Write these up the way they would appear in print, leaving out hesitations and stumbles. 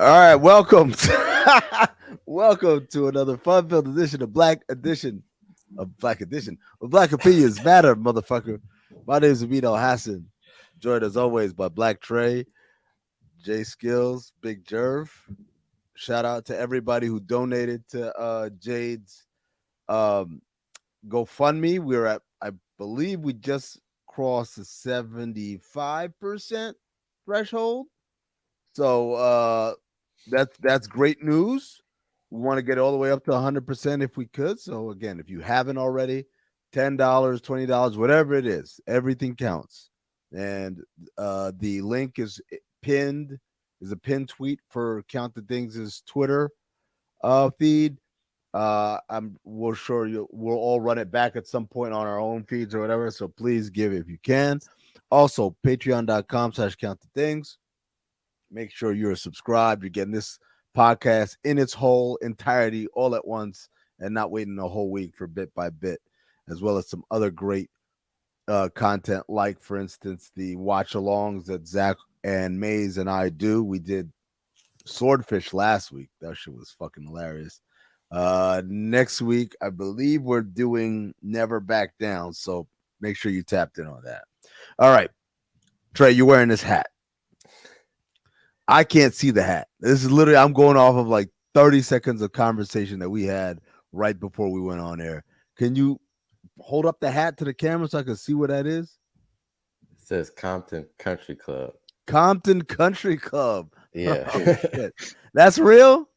All right, welcome. Welcome to another fun-filled edition of Black Edition of Black Opinions Matter, motherfucker. My name is Amin Hassan, joined as always by Black Trey, J Skills, Big Jerv. Shout out to everybody who donated to Jade's um, GoFundMe. We're at, I believe, we just crossed the 75% threshold. So that's great news. We want to get all the way up to 100% if we could. So again, if you haven't already, $10, $20, whatever it is, everything counts. And the link is pinned, is a pinned tweet for Count the Things' Twitter feed. We're sure we'll all run it back at some point on our own feeds or whatever. So please give if you can. Also, patreon.com/count the things. Make sure you're subscribed. You're getting this podcast in its whole entirety all at once and not waiting a whole week for bit by bit, as well as some other great content, like, for instance, the watch alongs that Zach and Maze and I do. We did Swordfish last week. That shit was fucking hilarious. Next week, I believe we're doing Never Back Down. So make sure you tapped in on that. All right. Trey, you're wearing this hat. I can't see the hat. This is literally, I'm going off of like 30 seconds of conversation that we had right before we went on air. Can you hold up the hat to the camera so I can see what that is? It says Compton Country Club. Compton Country Club. Yeah. Oh, shit. That's real?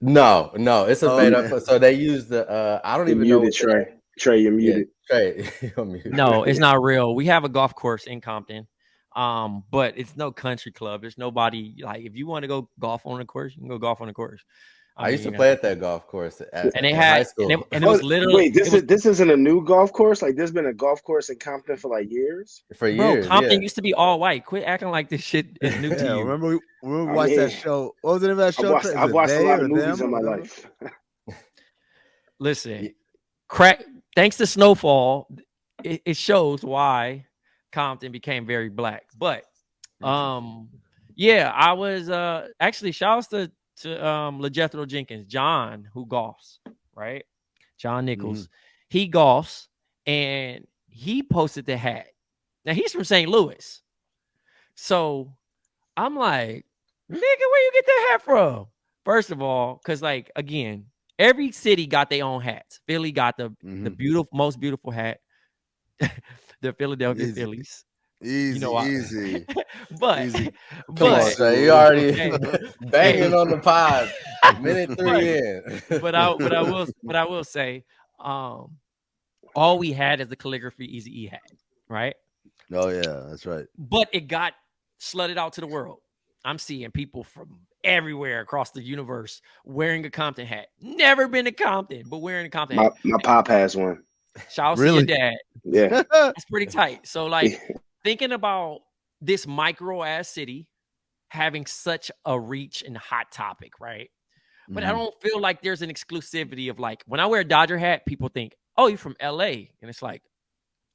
No, it's a made up. So they use the I don't even know. Trey. Trey, you're muted. Trey, you're muted. No, it's not real. We have a golf course in Compton. But it's no country club. There's nobody, like, if you want to go golf on the course, you can go golf on the course. I used to play at that golf course and they had high school. and it was literally this isn't a new golf course. Like, there's been a golf course in Compton for like years. Years. Compton used to be all white. Quit acting like this shit is new to you. Remember we watched that show. What was the name of that show? I've watched a lot of movies in my life. Listen, thanks to Snowfall, it shows why Compton became very black. But yeah, I was actually, shouts to LeJethro Jenkins, John, who golfs, right? John Nichols. He golfs, and he posted the hat. Now he's from St. Louis. So I'm like, nigga, where you get that hat from? First of all, because, like, again, every city got their own hats. Philly got the most beautiful hat. The Philadelphia Phillies. Easy, you know easy. But you already banging on the pod. Minute 3 in. But I will say, all we had is the calligraphy Eazy-E hat, right? Oh yeah, that's right. But it got slutted out to the world. I'm seeing people from everywhere across the universe wearing a Compton hat. Never been to Compton, but wearing a Compton hat. My pop has one. Shout out to your dad. Yeah. That's pretty tight. So, like, thinking about this micro ass city having such a reach and hot topic, right? But I don't feel like there's an exclusivity of, like, when I wear a Dodger hat, people think, oh, you're from LA. And it's like,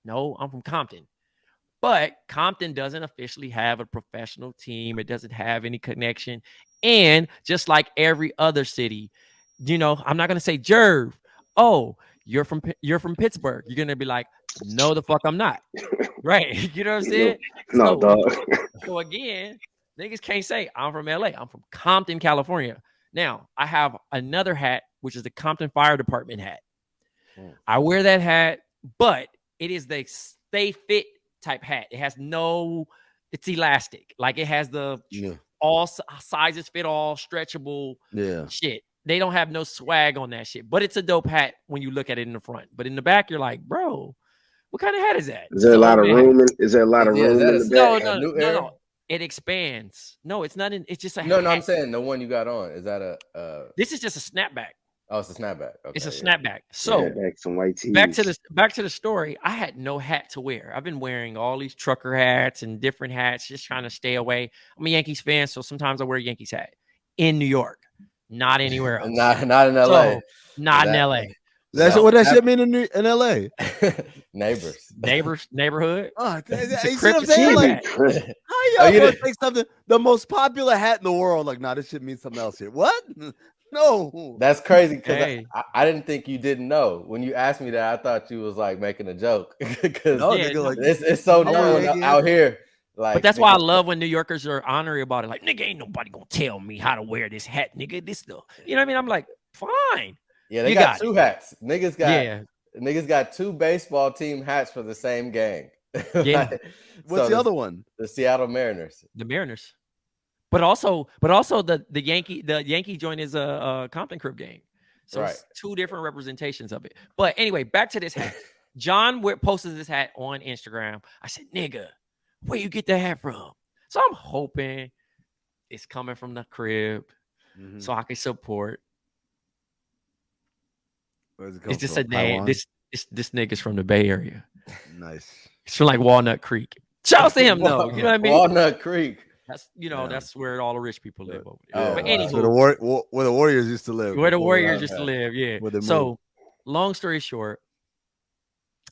no, I'm from Compton. But Compton doesn't officially have a professional team. It doesn't have any connection. And just like every other city, you know, I'm not going to say Jerv. Oh, you're from Pittsburgh. You're going to be like, no, the fuck I'm not. Right. You know what I'm saying? No, dog. So again, niggas can't say I'm from LA. I'm from Compton, California. Now, I have another hat, which is the Compton Fire Department hat. I wear that hat, but it is the stay fit type hat. It has it's elastic. Like, it has the all sizes fit all, stretchable shit. They don't have no swag on that shit, but it's a dope hat when you look at it in the front. But in the back, you're like, bro, what kind of hat is that? Is there a lot of room? Is there a lot of room in the back? No. It expands. No, it's not. It's just a no. hat. I'm saying the one you got on, is that a? This is just a snapback. Oh, it's a snapback. Okay, it's a snapback. So some white tees. back to the story. I had no hat to wear. I've been wearing all these trucker hats and different hats, just trying to stay away. I'm a Yankees fan, so sometimes I wear a Yankees hat in New York, not anywhere else. not in LA. So, not in LA. That's what that shit mean in LA. Neighborhood. Oh, It's you see what I'm saying? Like, How y'all gonna take something, the most popular hat in the world? Like, nah, this shit means something else here. What? No. That's crazy because Hey. I didn't think you didn't know. When you asked me that, I thought you was like making a joke because No, nigga, like, it's so No. known out here. Like, But that's why I love when New Yorkers are honorary about it. Like, nigga, ain't nobody gonna tell me how to wear this hat, nigga. This stuff. You know what I mean? I'm like, fine. yeah, they You got got two it. hats. Niggas got two baseball team hats for the same gang. Yeah. What's the other one? The Seattle Mariners. The Mariners. But also the Yankee joint is a Compton Crib gang. So Right. it's two different representations of it. But anyway, back to this hat. John posted this hat on Instagram. I said, nigga, where you get that hat from? So I'm hoping it's coming from the crib so I can support. Where's it come It's just from? a name. Taiwan? This nigga's from the Bay Area. Nice. It's from like Walnut Creek. Shout to him though. You know what I mean? Walnut Creek. That's that's where all the rich people live over there. Oh, But wow. anywho, Where the Warriors used to live. where the before, Warriors used to live, yeah. where they So, long story short,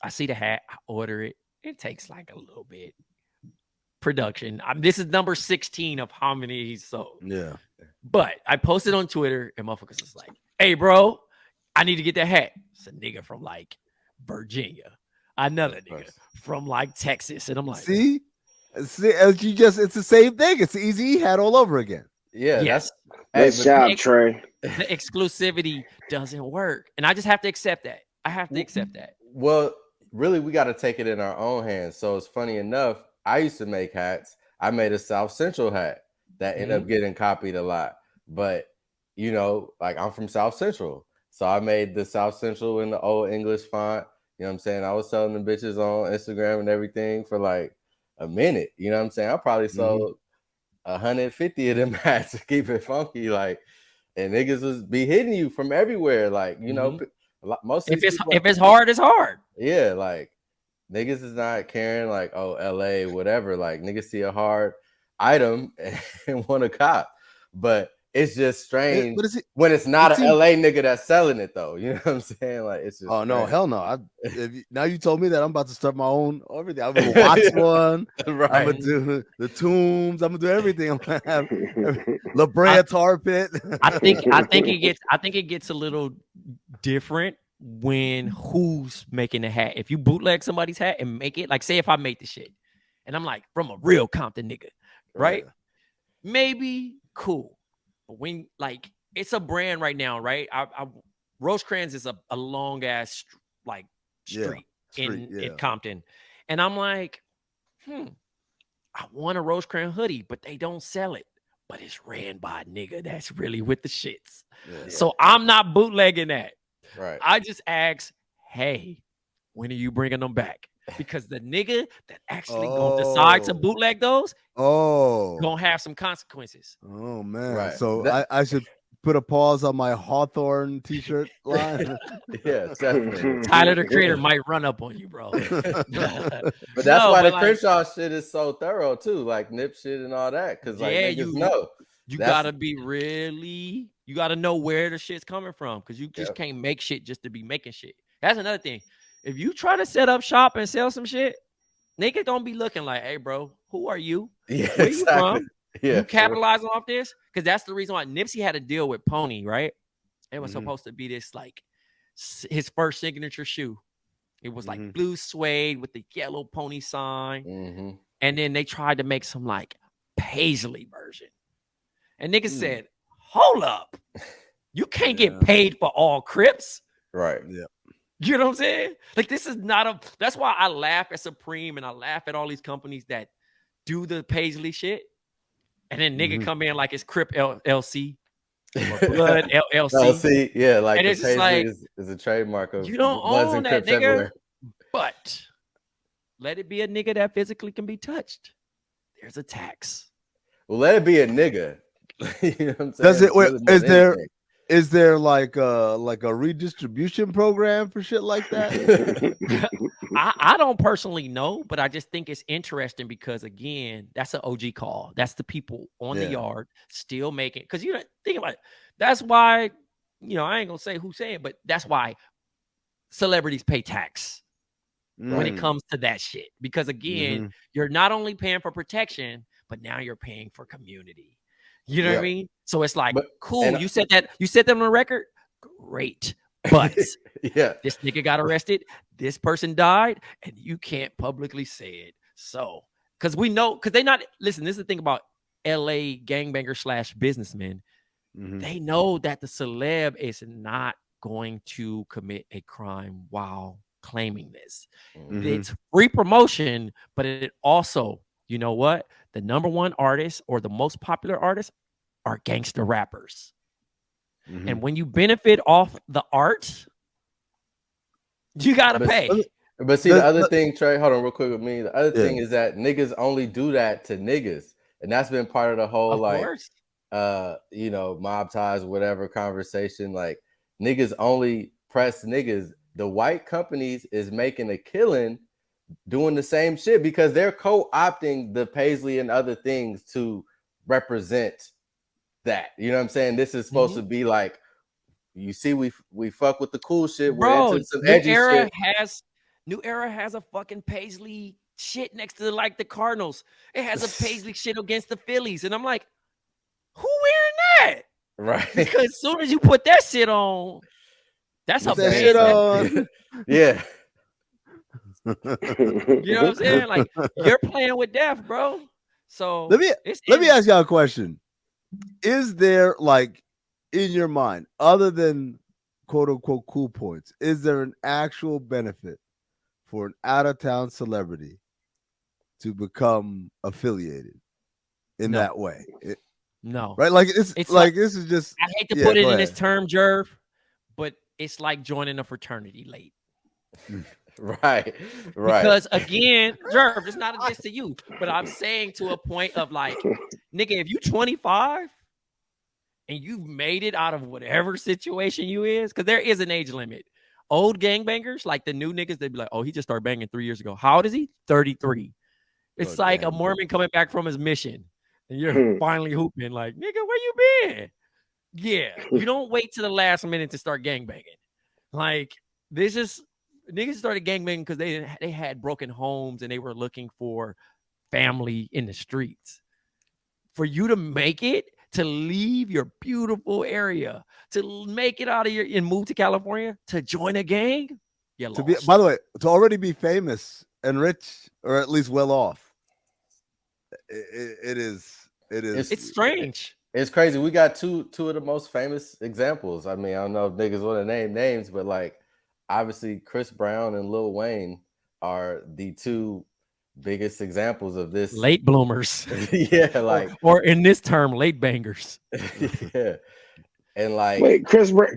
I see the hat, I order it. It takes like a little bit production. This is number 16 of how many he's sold. Yeah. But I posted on Twitter, and motherfuckers was like, "Hey, bro, I need to get that hat." It's a nigga from like Virginia, another nigga from like Texas, and I'm like, See, it's the same thing. It's the Easy hat all over again. Yeah, yes. Nice job, Trey. The exclusivity doesn't work, and I just have to accept that. I have to accept that. Well, really, we got to take it in our own hands. So it's funny enough. I used to make hats. I made a South Central hat that ended up getting copied a lot. But you know, like I'm from South Central, so I made the South Central in the old English font. You know what I'm saying? I was selling the bitches on Instagram and everything for like a minute. You know what I'm saying? I probably sold 150 of them hats to keep it funky, like, and niggas was be hitting you from everywhere, like, you know, most of if it's hard, it's hard. Yeah, like niggas is not caring, like, oh, LA, whatever. Like niggas see a hard item and want to cop, but it's just strange when it's not an LA nigga that's selling it, though. You know what I'm saying? Like, it's just no, hell no. Now you told me that, I'm about to start my own everything. I'm gonna watch one. Right. I'm gonna do the Tombs. I'm gonna do everything. I'm gonna have La Brea Tar Pit. I think it gets a little different when who's making the hat. If you bootleg somebody's hat and make it, like, say if I make the shit and I'm like from a real Compton nigga, right? Maybe cool. But when, like, it's a brand right now, right? Rosecrans is a long ass like street in Compton, and I'm like, I want a Rosecrans hoodie, but they don't sell it. But it's ran by a nigga that's really with the shits. Yeah. So I'm not bootlegging that. Right. I just ask, hey, when are you bringing them back? Because the nigga that actually gonna decide to bootleg those, gonna have some consequences. Oh man! Right. So I should put a pause on my Hawthorne t-shirt line. Yeah, definitely. Tyler the Creator might run up on you, bro. But that's why the Crenshaw shit is so thorough too, like nip shit and all that. Because like you know, you gotta be really, you gotta know where the shit's coming from, because you just can't make shit just to be making shit. That's another thing. If you try to set up shop and sell some shit, nigga don't be looking like, hey, bro, who are you? Yeah, where you from? Yeah, you capitalizing off this? Because that's the reason why Nipsey had a deal with Pony, right? It was supposed to be this, like, his first signature shoe. It was like blue suede with the yellow Pony sign. And then they tried to make some like Paisley version. And nigga said, hold up. You can't get paid for all Crips. Right. Yeah. You know what I'm saying? Like, this is not that's why I laugh at Supreme and I laugh at all these companies that do the Paisley shit. And then nigga come in like it's Crip LC or Blood LLC. LC, yeah, like and the it's just like, is a trademark of you don't own that nigga, everywhere. But let it be a nigga that physically can be touched. There's a tax. Well, let it be a nigga. You know what I'm saying? Does it? Is there like a redistribution program for shit like that? I don't personally know, but I just think it's interesting because, again, that's an OG call. That's the people on the yard still making, because you know, think about it. That's why, you know, I ain't gonna say who's saying, but that's why celebrities pay tax when it comes to that shit. Because again, you're not only paying for protection, but now you're paying for community. You know what I mean? So it's like, But- cool. and- You said that on the record. Great. But Yeah. this nigga got arrested. This person died, and you can't publicly say it. So, because we know, because they not listen. This is the thing about LA gangbanger / businessmen. They know that the celeb is not going to commit a crime while claiming this. It's free promotion, but it also, you know what? The number one artist or the most popular artists are gangster rappers. And when you benefit off the art, you gotta pay. But see, the other thing, Trey, hold on real quick with me. The other thing is that niggas only do that to niggas. And that's been part of the whole, Of course. you know, mob ties, whatever conversation. Like, niggas only press niggas. The white companies is making a killing doing the same shit because they're co-opting the Paisley and other things to represent that. You know what I'm saying? This is supposed to be like, you see, we fuck with the cool shit. Bro, we're into some edgy shit. New Era has a fucking Paisley shit next to like the Cardinals. It has a Paisley shit against the Phillies. And I'm like, who wearing that? Right. Because as soon as you put that shit on, that's a that shit on. Yeah. You know what I'm saying? Like, you're playing with death, bro. So let me ask y'all a question. Is there, like, in your mind, other than quote unquote cool points, is there an actual benefit for an out-of-town celebrity to become affiliated in that way? No. Right? Like, it's like this is just, I hate to put it in this term, Jerv, but it's like joining a fraternity late. Right. Because again, Jerv, it's not a diss to you, but I'm saying to a point of like, nigga, if you 25 and you've made it out of whatever situation you is, because there is an age limit. Old gangbangers, like the new niggas, they'd be like, oh, he just started banging 3 years ago. How old is he? 33. It's like a Mormon coming back from his mission. And you're finally hooping, like, nigga, where you been? Yeah. You don't wait to the last minute to start gangbanging. Like, this is niggas started gangbanging because they had broken homes and they were looking for family in the streets. For you to make it, to leave your beautiful area, to make it out of your and move to California, to join a gang, you lost. By the way, to already be famous and rich, or at least well off, it is. It's strange. It's crazy. We got two of the most famous examples. I mean, I don't know if niggas want to name names, but like, obviously Chris Brown and Lil Wayne are the two biggest examples of this. Late bloomers. Yeah, like, or in this term, late bangers. Yeah. And like, wait, Chris Brown?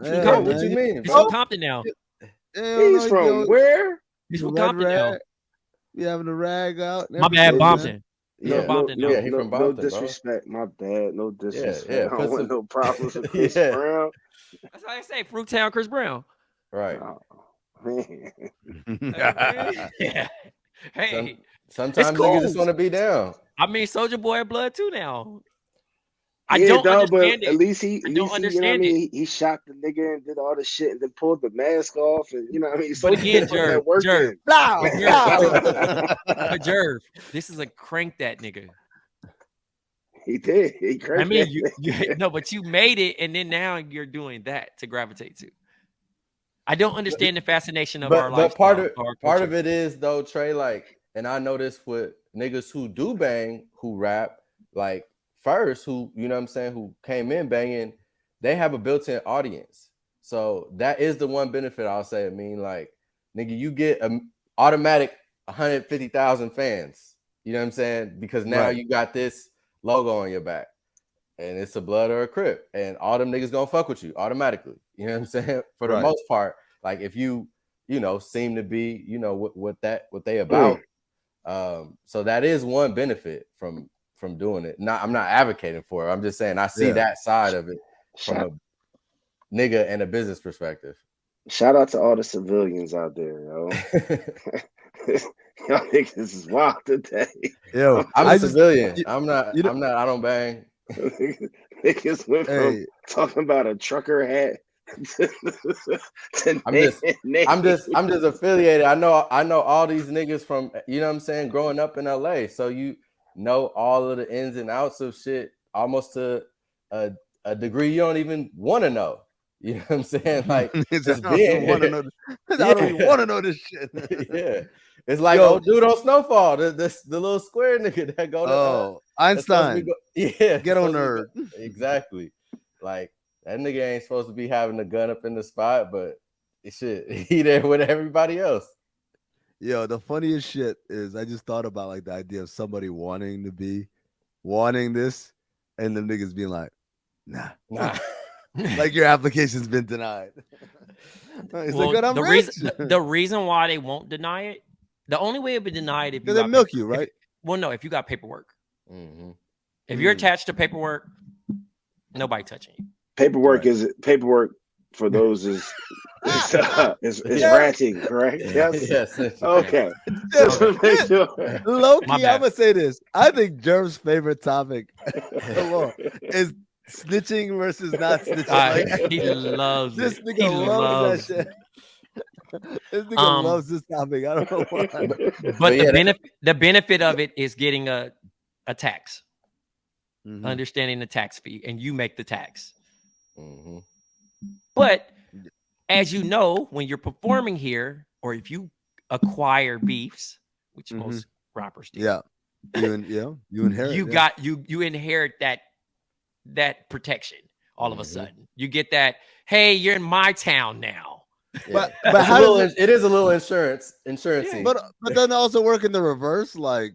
Yeah, what you mean? He's from Compton now. He's from where? He's from Compton now. We having a rag out. My bad, Bompton. Yeah, yeah, he from Compton, no disrespect. Bro. My bad. No disrespect. Yeah, I don't want no problems with Chris Brown. That's how I say, Fruittown Chris Brown. Right. Oh, man. Yeah. Hey, sometimes niggas just want to be down. I mean, Soulja Boy blood too now. I don't understand it. At least he don't understand it. He shot the nigga and did all the shit and then pulled the mask off and you know what I mean. But again, Jerv, but Jerv, this is a crank that nigga. He did. He cranked. I mean, you no, but you made it, and then now you're doing that to gravitate to. I don't understand the fascination of our life. But part of it is though, Trey. Like, and I noticed with niggas who do bang, who rap, like. First, who, you know what I'm saying, who came in banging, they have a built-in audience. So that is the one benefit I'll say. I mean, like, nigga, you get an automatic 150,000 fans. You know what I'm saying? Because now you got this logo on your back. And it's a blood or a crip. And all them niggas gonna fuck with you automatically. You know what I'm saying? For the most part, like if you know, seem to be, you know, what they about. So that is one benefit from doing it. I'm not advocating for it. I'm just saying I see that side of it from a nigga and a business perspective. Shout out to all the civilians out there, yo. Y'all think this is wild today. Yo, I'm a civilian. I'm not, I don't bang. Niggas went from talking about a trucker hat I'm just affiliated. I know all these niggas from, you know what I'm saying, growing up in LA. So you know all of the ins and outs of shit almost to a degree you don't even want to know. You know what I'm saying? Like just being want to know. I don't even want to know this shit. Yeah. It's like old dude on Snowfall, the little square nigga that go to Einstein. Ghetto nerd. Exactly. Like that nigga ain't supposed to be having a gun up in the spot, but he there with everybody else. Yo, the funniest shit is I just thought about like the idea of somebody wanting this, and the niggas being like, nah. Like your application's been denied. It's well, like, the reason why they won't deny it, the only way it would be denied if you they milk you, right? If you got paperwork. Mm-hmm. If you're attached to paperwork, nobody touching you. Paperwork for those is ranting, right? Yes. Okay. Low key, I'm gonna say this. I think Jerv's favorite topic is snitching versus not snitching. He loves this it. nigga loves that shit. This nigga loves this topic. I don't know why. But the benefit of it is getting a tax. Mm-hmm. Understanding the tax fee, and you make the tax. Mm-hmm. But as you know, when you're performing here, or if you acquire beefs, which most rappers do, you inherit. You inherit that protection. All of a sudden, you get that. Hey, you're in my town now. Yeah. But how it is a little insurance. Yeah, but then also work in the reverse. Like,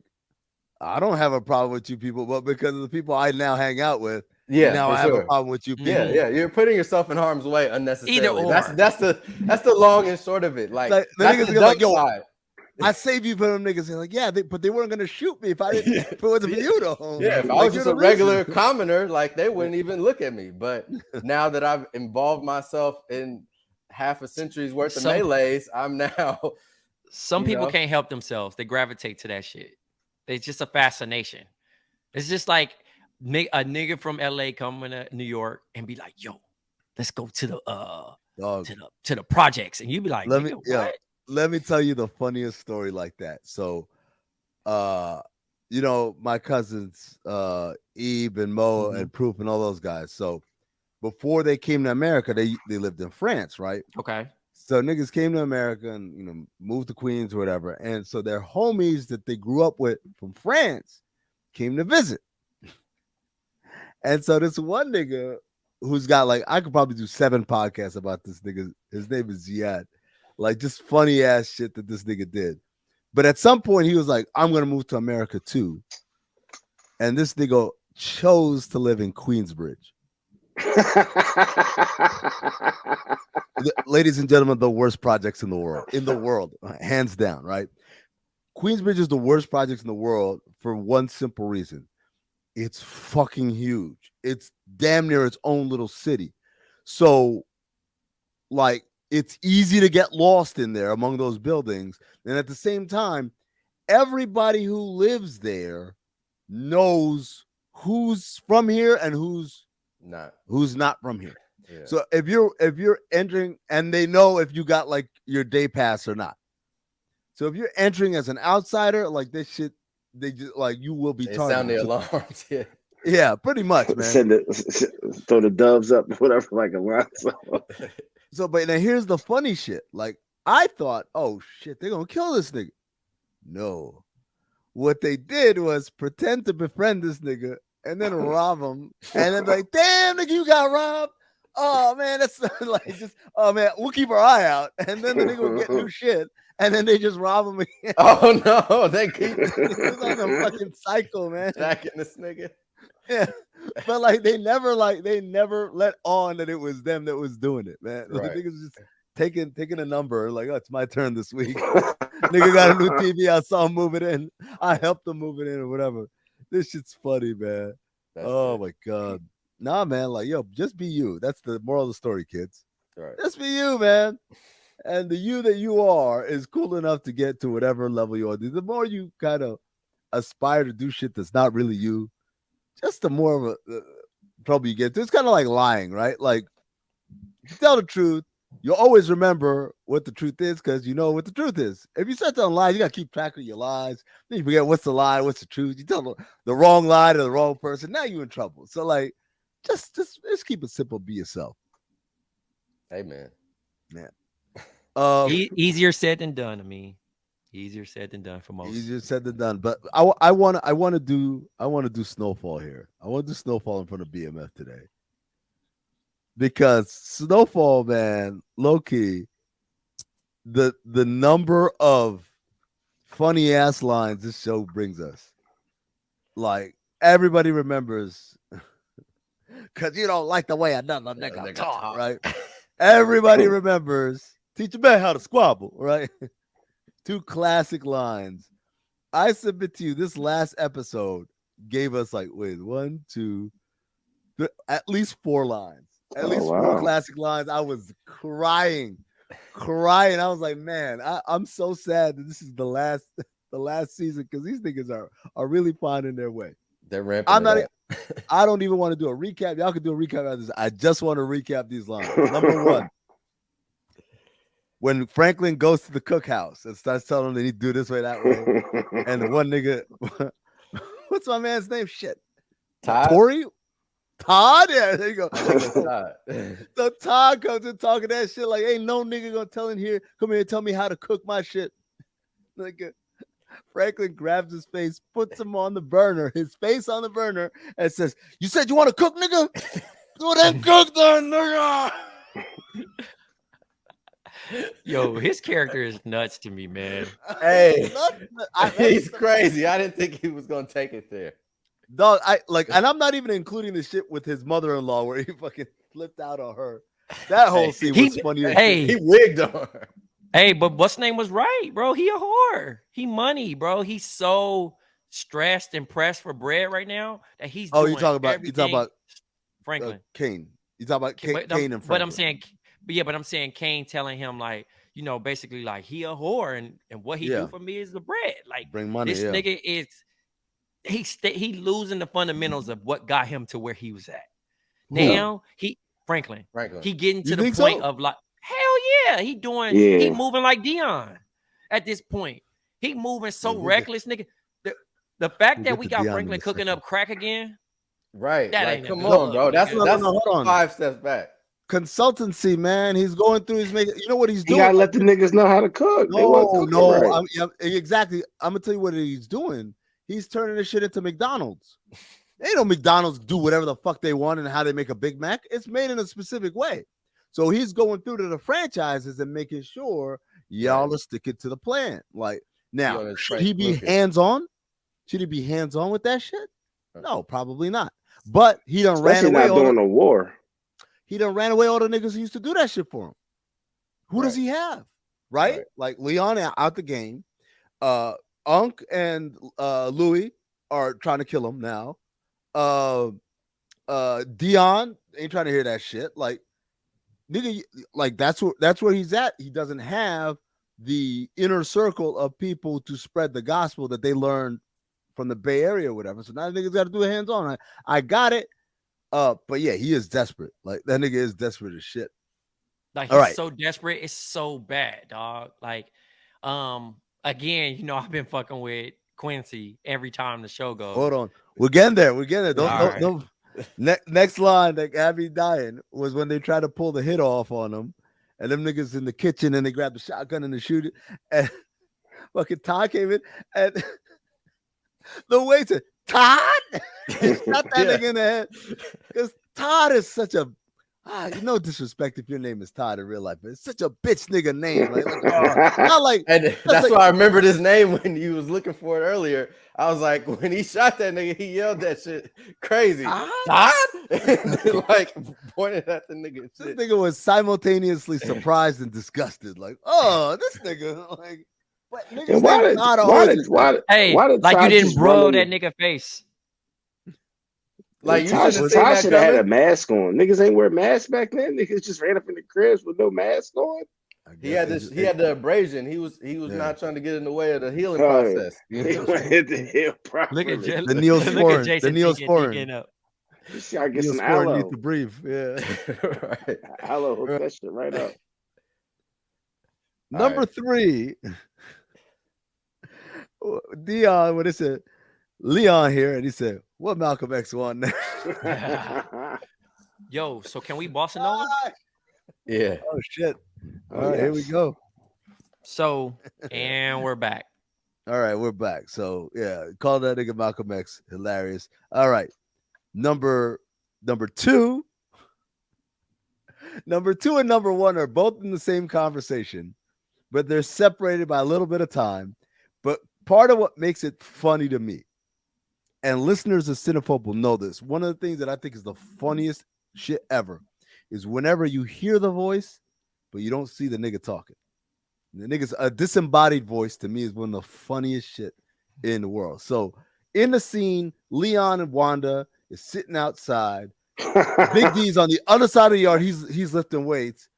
I don't have a problem with you people, but because of the people I now hang out with, now I have a problem with you people. Yeah, you're putting yourself in harm's way unnecessarily. Either or. That's the long and short of it. Like the that's niggas the like, side. I saved you from them niggas. And like, yeah, but they weren't gonna shoot me if it wasn't for you though. Yeah, if I was just a regular commoner, like they wouldn't even look at me. But now that I've involved myself in half a century's worth of melees, I'm now. Some people can't help themselves. They gravitate to that shit. It's just a fascination. It's just like a nigga from LA coming to New York and be like, "Yo, let's go to the projects," and you be like, let me tell you the funniest story like that. So, my cousins, Ebe and Mo and Proof and all those guys. So, before they came to America, they lived in France, right? Okay. So niggas came to America and moved to Queens or whatever, and so their homies that they grew up with from France came to visit. And so this one nigga who's got I could probably do 7 podcasts about this nigga. His name is Ziad. Like just funny ass shit that this nigga did. But at some point he was like, I'm gonna move to America too. And this nigga chose to live in Queensbridge. Ladies and gentlemen, the worst projects in the world, hands down, right? Queensbridge is the worst projects in the world for one simple reason. It's fucking huge. It's damn near its own little city. So it's easy to get lost in there among those buildings. And at the same time, everybody who lives there knows who's from here and who's not from here. Yeah. So if you're entering, and they know if you got your day pass or not. So if you're entering as an outsider, this shit, they just you will be targeted. Sound the alarms. Yeah, pretty much, man. Throw the doves up, whatever, like a lot. So, but now here's the funny shit. I thought, oh shit, they're gonna kill this nigga. No, what they did was pretend to befriend this nigga and then rob him, and then be like, damn, nigga, you got robbed. Oh man, that's oh man, we'll keep our eye out, and then the nigga will get new shit, and then they just rob him again. Oh no, they keep it's like a fucking cycle, man. Jacking this nigga. Yeah, but they never let on that it was them that was doing it, man. Right. The niggas just taking a number, oh, it's my turn this week. Nigga got a new TV. I saw him move it in. I helped him move it in or whatever. This shit's funny, man. My god. Nah, man, yo, just be you. That's the moral of the story, kids. Right. Just be you, man. And the you that you are is cool enough to get to whatever level you are. The more you kind of aspire to do shit that's not really you, just the more of a trouble you get to. It's kind of like lying, right? If you tell the truth, you'll always remember what the truth is because you know what the truth is. If you start telling lies, you gotta keep track of your lies. Then you forget what's the lie, what's the truth. You tell the wrong lie to the wrong person. Now you're in trouble. So like, just keep it simple. Be yourself. Amen. Yeah. Easier said than done. I mean, easier said than done for most. Easier said than done. But I want to do Snowfall here. I want to do Snowfall in front of BMF today. Because Snowfall, man, low key, the number of funny ass lines this show brings us, like everybody remembers, because you don't like the way another nigga talk, right? Everybody remembers. Teach a man how to squabble, right? 2 classic lines. I submit to you, this last episode gave us like 1, 2, at least 4 lines. At least 4 classic lines. I was crying. I was like, man, I'm so sad that this is the last season because these niggas are really finding their way. They're ramping. I don't even want to do a recap. Y'all can do a recap of this. I just want to recap these lines. Number 1, when Franklin goes to the cookhouse and starts telling them they need to do this way, that way, and the one nigga, what's my man's name? Shit, Todd? Todd? Yeah, there you go. So Todd comes in talking that shit like, ain't no nigga gonna come here and tell me how to cook my shit. Like Franklin grabs his face, puts him on the burner, his face on the burner, and says, "You said you want to cook, nigga? So then cook then, nigga." Yo, his character is nuts to me, man. Hey, he's crazy. I didn't think he was gonna take it there. Dog, and I'm not even including the shit with his mother-in-law where he fucking flipped out on her. That whole scene was funny. Hey, he wigged on her. Hey, but what's name was right, bro. He a whore. He money, bro. He's so stressed and pressed for bread right now that he's. Oh, you talking about Franklin Kane? You talking about Kane and Franklin? But I'm saying Kane telling him like, you know, basically like he a whore and what he do for me is the bread. Like bring money. This nigga is. He losing the fundamentals of what got him to where he was at. Now Franklin. He getting to the point of like, hell yeah, he moving like Dion at this point. He moving so reckless, nigga. The fact that we got Franklin cooking up crack again, right? That like, ain't come on, bro. That's 5 steps back. Consultancy, man. He's going through his making. You know what he's doing? You gotta let the niggas know how to cook. No. Exactly. I'm gonna tell you what he's doing. He's turning this shit into McDonald's. Ain't no McDonald's do whatever the fuck they want and how they make a Big Mac. It's made in a specific way. So he's going through to the franchises and making sure y'all are sticking to the plan. Like now, should he be hands-on? Should he be hands-on with that shit? No, probably not. But he done ran away. Not during the war. He done ran away all the niggas who used to do that shit for him. Who does he have? Right? Like Leon out the game. Unc and Louis are trying to kill him now. Dion ain't trying to hear that shit. Like, nigga, like that's where he's at. He doesn't have the inner circle of people to spread the gospel that they learned from the Bay Area or whatever. So now the niggas got to do a hands-on. I got it. But yeah, he is desperate. Like that nigga is desperate as shit. Like he's so desperate, it's so bad, dog. Like, again, you know, I've been fucking with Quincy every time the show goes. Hold on. We're getting there. Don't. Next line that Abby dying was when they tried to pull the hit off on him, and them niggas in the kitchen and they grabbed the shotgun and they shoot it. And fucking Todd came in and the waiter, Todd, shot that nigga in the head. Because Todd is such a no disrespect if your name is Todd in real life, but it's such a bitch nigga name. Not like, and that's why I remembered his name when you was looking for it earlier. I was like, when he shot that nigga, he yelled that shit crazy. Todd? Like pointed at the nigga. This nigga was simultaneously surprised and disgusted. Like, oh, this nigga. Like, but niggas like you didn't bro that nigga face. Like Tasha should have had a mask on. Niggas ain't wear masks back then. Niggas just ran up in the cribs with no mask on. He had the abrasion. He was not trying to get in the way of the healing process. He wanted to heal properly. The Neosporin. You see, I get some Neosporin aloe. needs to breathe. Yeah. Right. Aloe, hook that shit right up. Number right. 3, Dion, what is it? Leon here, and he said, "What Malcolm X won now?" Yo, so can we bossa nova? Yeah. Oh shit! Oh, All right, here we yes. go. So, and we're back. All right, we're back. So yeah, call that nigga Malcolm X. Hilarious. All right, number 2. Number 2 and number 1 are both in the same conversation, but they're separated by a little bit of time. But part of what makes it funny to me, and listeners of Cinephobe will know this, one of the things that I think is the funniest shit ever is whenever you hear the voice, but you don't see the nigga talking. The nigga's a disembodied voice to me is one of the funniest shit in the world. So in the scene, Leon and Wanda is sitting outside. Big D's on the other side of the yard. He's lifting weights.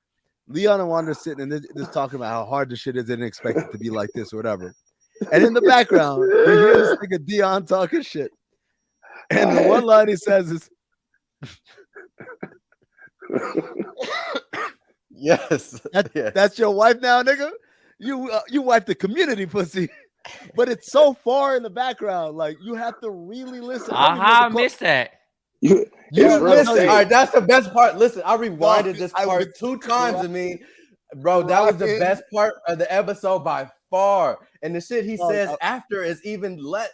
Leon and Wanda are sitting and they're just talking about how hard the shit is. They didn't expect it to be like this or whatever. And in the background, you hear this nigga Dion talking shit. And the one line he says is, Yes. That's your wife now, nigga? You wife the community pussy. But it's so far in the background. Like, you have to really listen. I missed that. You Listen, safe. all right, that's the best part. Listen, I rewinded this part 2 times. I mean, bro, that was the best part of the episode by far. And the shit he says after is even more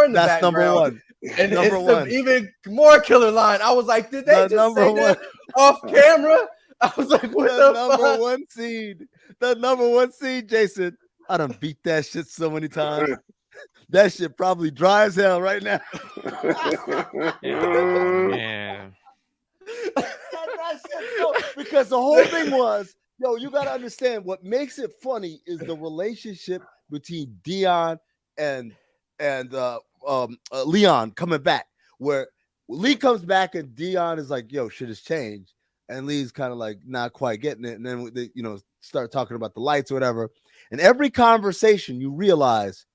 in the that's background. Number 1. And number it's 1. The even more killer line. I was like, did they just say that off camera? I was like, what the number fuck? 1 scene. The number 1 scene, Jason. I done beat that shit so many times. That shit probably dry as hell right now. Yeah. Because the whole thing was, yo, you got to understand what makes it funny is the relationship between Dion and Leon coming back, where Lee comes back and Dion is like, yo, shit has changed. And Lee's kind of like not quite getting it. And then they, start talking about the lights or whatever. And every conversation you realize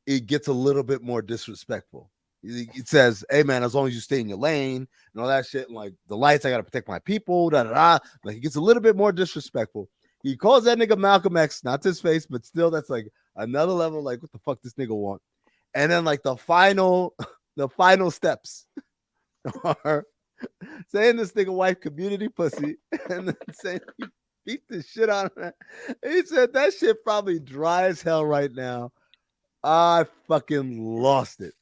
it gets a little bit more disrespectful. It says, hey man, as long as you stay in your lane and all that shit, and like the lights, I gotta protect my people, Like it gets a little bit more disrespectful. He calls that nigga Malcolm X, not to his face, but still that's like another level, like what the fuck this nigga want. And then like the final steps are saying this nigga wife community pussy and then saying he beat the shit out of that. He said that shit probably dry as hell right now. I fucking lost it.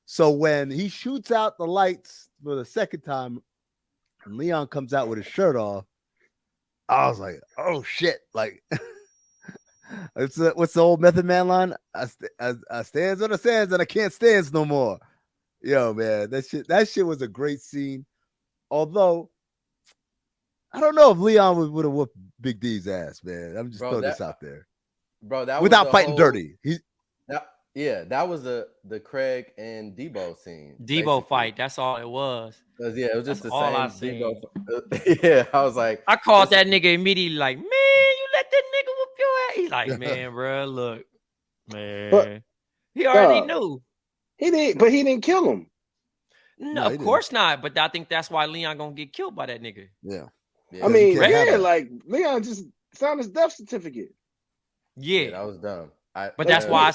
So when he shoots out the lights for the second time and Leon comes out with his shirt off, I was like, oh shit. Like what's the old Method Man line? I stands on the sands and I can't stands no more. Yo, man, that shit was a great scene. Although I don't know if Leon would have whooped Big D's ass, man. I'm just throwing this out there. Bro, that without was fighting dirty. That was the Craig and Debo scene. Debo basically. Fight. That's all it was. It was just That's the all same I Debo. Yeah, I was like, I called that nigga immediately. Like, man, you let that nigga whoop your ass. He's like, man, bro, look, man, but, he already knew. He didn't kill him. No, of course not. But I think that's why Leon gonna get killed by that nigga. Yeah. I mean, like Leon just found his death certificate. Yeah, that was dumb. But that's why I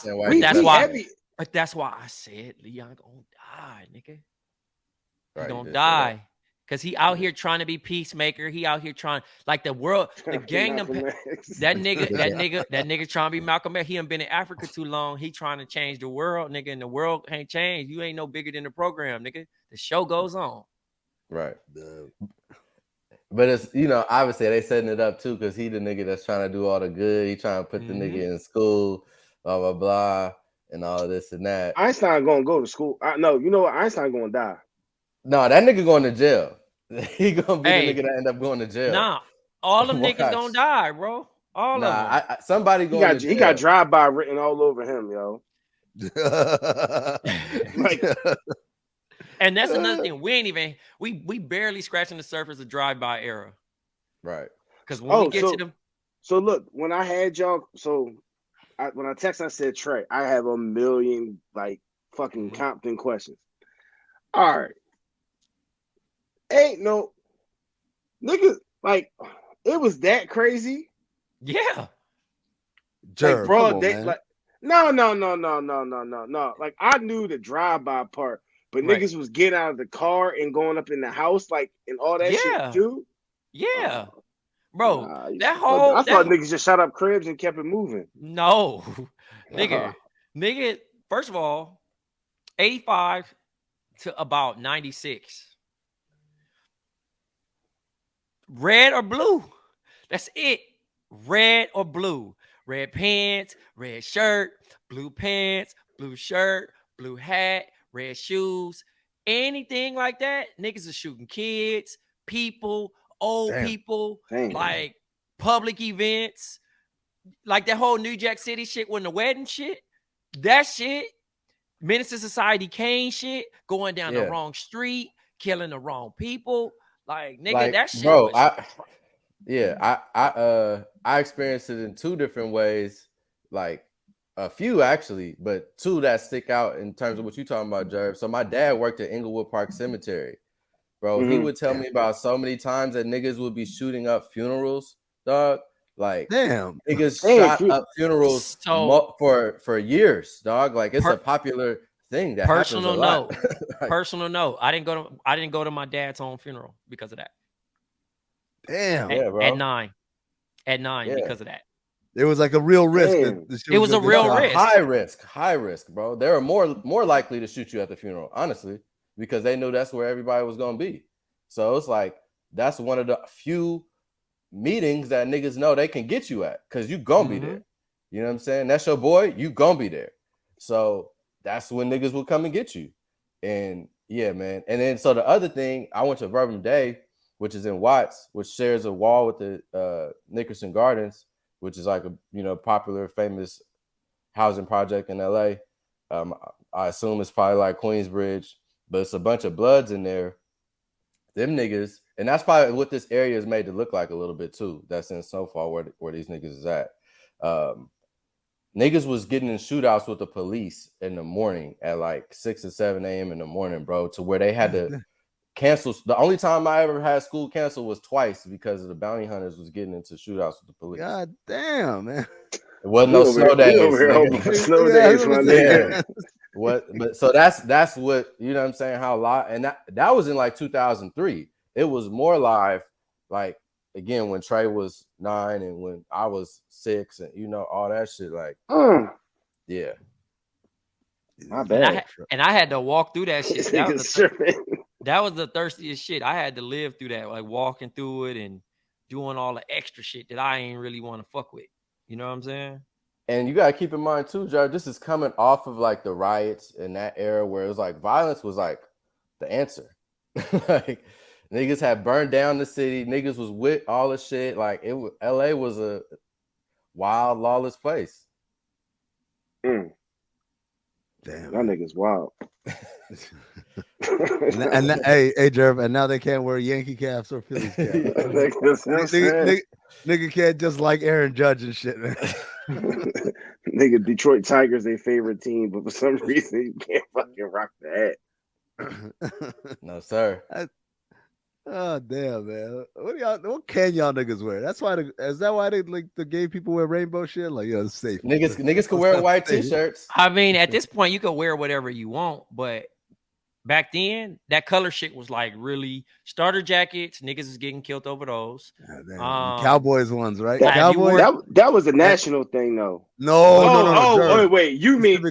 said Leon gonna die, nigga. He gonna die. Cause he out here trying to be peacemaker. He out here trying like the world, the gang. That nigga trying to be Malcolm X. He ain't been in Africa too long. He trying to change the world, nigga. And the world ain't changed. You ain't no bigger than the program, nigga. The show goes on. Right. But it's obviously they setting it up too because he the nigga that's trying to do all the good. He trying to put the nigga in school, blah blah blah, and all of this and that. Einstein gonna go to school. No, you know what? Einstein gonna die. No, that nigga going to jail. He gonna be the nigga that end up going to jail. Nah, all them niggas gonna die, bro. All of them. Somebody going to jail. He got drive-by written all over him, yo. And that's another thing. We barely scratching the surface of drive-by era. Right. Because when we get to them. So look, when I had y'all, when I texted, I said, Trey, I have a million like fucking Compton questions. All right. ain't no niggas like it was that crazy. Yeah. Jerv, Like broad come on, day, man. like no. Like I knew the drive-by part, but Right. niggas was getting out of the car and going up in the house, like and all that shit Yeah. too. Yeah. Oh, Bro, nah, I thought that niggas just shot up cribs and kept it moving. no. Nigga, first of all, 85 to about 96. Red or blue. That's it. Red or blue. Red pants, red shirt, blue pants, blue shirt, blue hat, red shoes. Anything like that, niggas are shooting kids, people, old Damn. people, Damn. like public events, like that whole New Jack City shit when the wedding shit. That shit, Menace to Society Kane shit, going down the wrong street, killing the wrong people. Like, nigga, Like, that shit bro, was I experienced it in two different ways, like a few actually, but two that stick out in terms of what you talking about, Jerv. So my dad worked at Inglewood Park Cemetery, bro. He would tell me about so many times that niggas would be shooting up funerals, dog. Like, Damn. niggas shot up funerals for years, dog. Like, it's a popular thing that happens a lot. Personal note. I didn't go to my dad's own funeral because of that. Damn. Yeah, bro. At 9 because of that. It was like a real risk. It was a real risk. High risk, bro. They were more likely to shoot you at the funeral, honestly, because they knew that's where everybody was gonna be. So it's like that's one of the few meetings that niggas know they can get you at, because you gonna be there. You know what I'm saying? That's your boy, you gonna be there. So that's when niggas will come and get you. And yeah, man. And then so the other thing, I went to Verbum Day, which is in Watts, which shares a wall with the Nickerson Gardens, which is like a popular, famous housing project in LA. I assume it's probably like Queensbridge, but it's a bunch of Bloods in there. Them niggas, and that's probably what this area is made to look like a little bit too. That's in Snowfall where these niggas is at. Niggas was getting in shootouts with the police in the morning at like 6 or 7 a.m. in the morning, bro, to where they had to cancel. The only time I ever had school canceled was twice because of the bounty hunters was getting into shootouts with the police. God damn, man. It wasn't no snow days. Snow days, my nigga. But so that's what, you know what I'm saying, how live, and that was in like 2003. It was more live, like, again, when Trey was 9 and when I was 6 and all that shit, like yeah. My bad. And I had to walk through that shit. That was the thirstiest shit. I had to live through that, like walking through it and doing all the extra shit that I ain't really want to fuck with. You know what I'm saying? And you gotta keep in mind too, Jerv, this is coming off of like the riots in that era where it was like violence was like the answer. Like, niggas had burned down the city, niggas was with all the shit. Like, LA was a wild, lawless place. Damn, that nigga's wild. and hey, Jerv, and now they can't wear Yankee caps or Phillies caps. Nigga can't just like Aaron Judge and shit, man. Nigga, Detroit Tigers their favorite team, but for some reason you can't fucking rock the hat. No, sir. Oh damn, man! What can y'all niggas wear? That's why. Is that why the gay people wear rainbow shit? Like, it's safe. Niggas can wear white t-shirts. I mean, at this point, you can wear whatever you want, but back then, that color shit was like really starter jackets. Niggas is getting killed over those. Cowboys ones, right? Cowboys. That was a national thing, though. No. Wait. You mean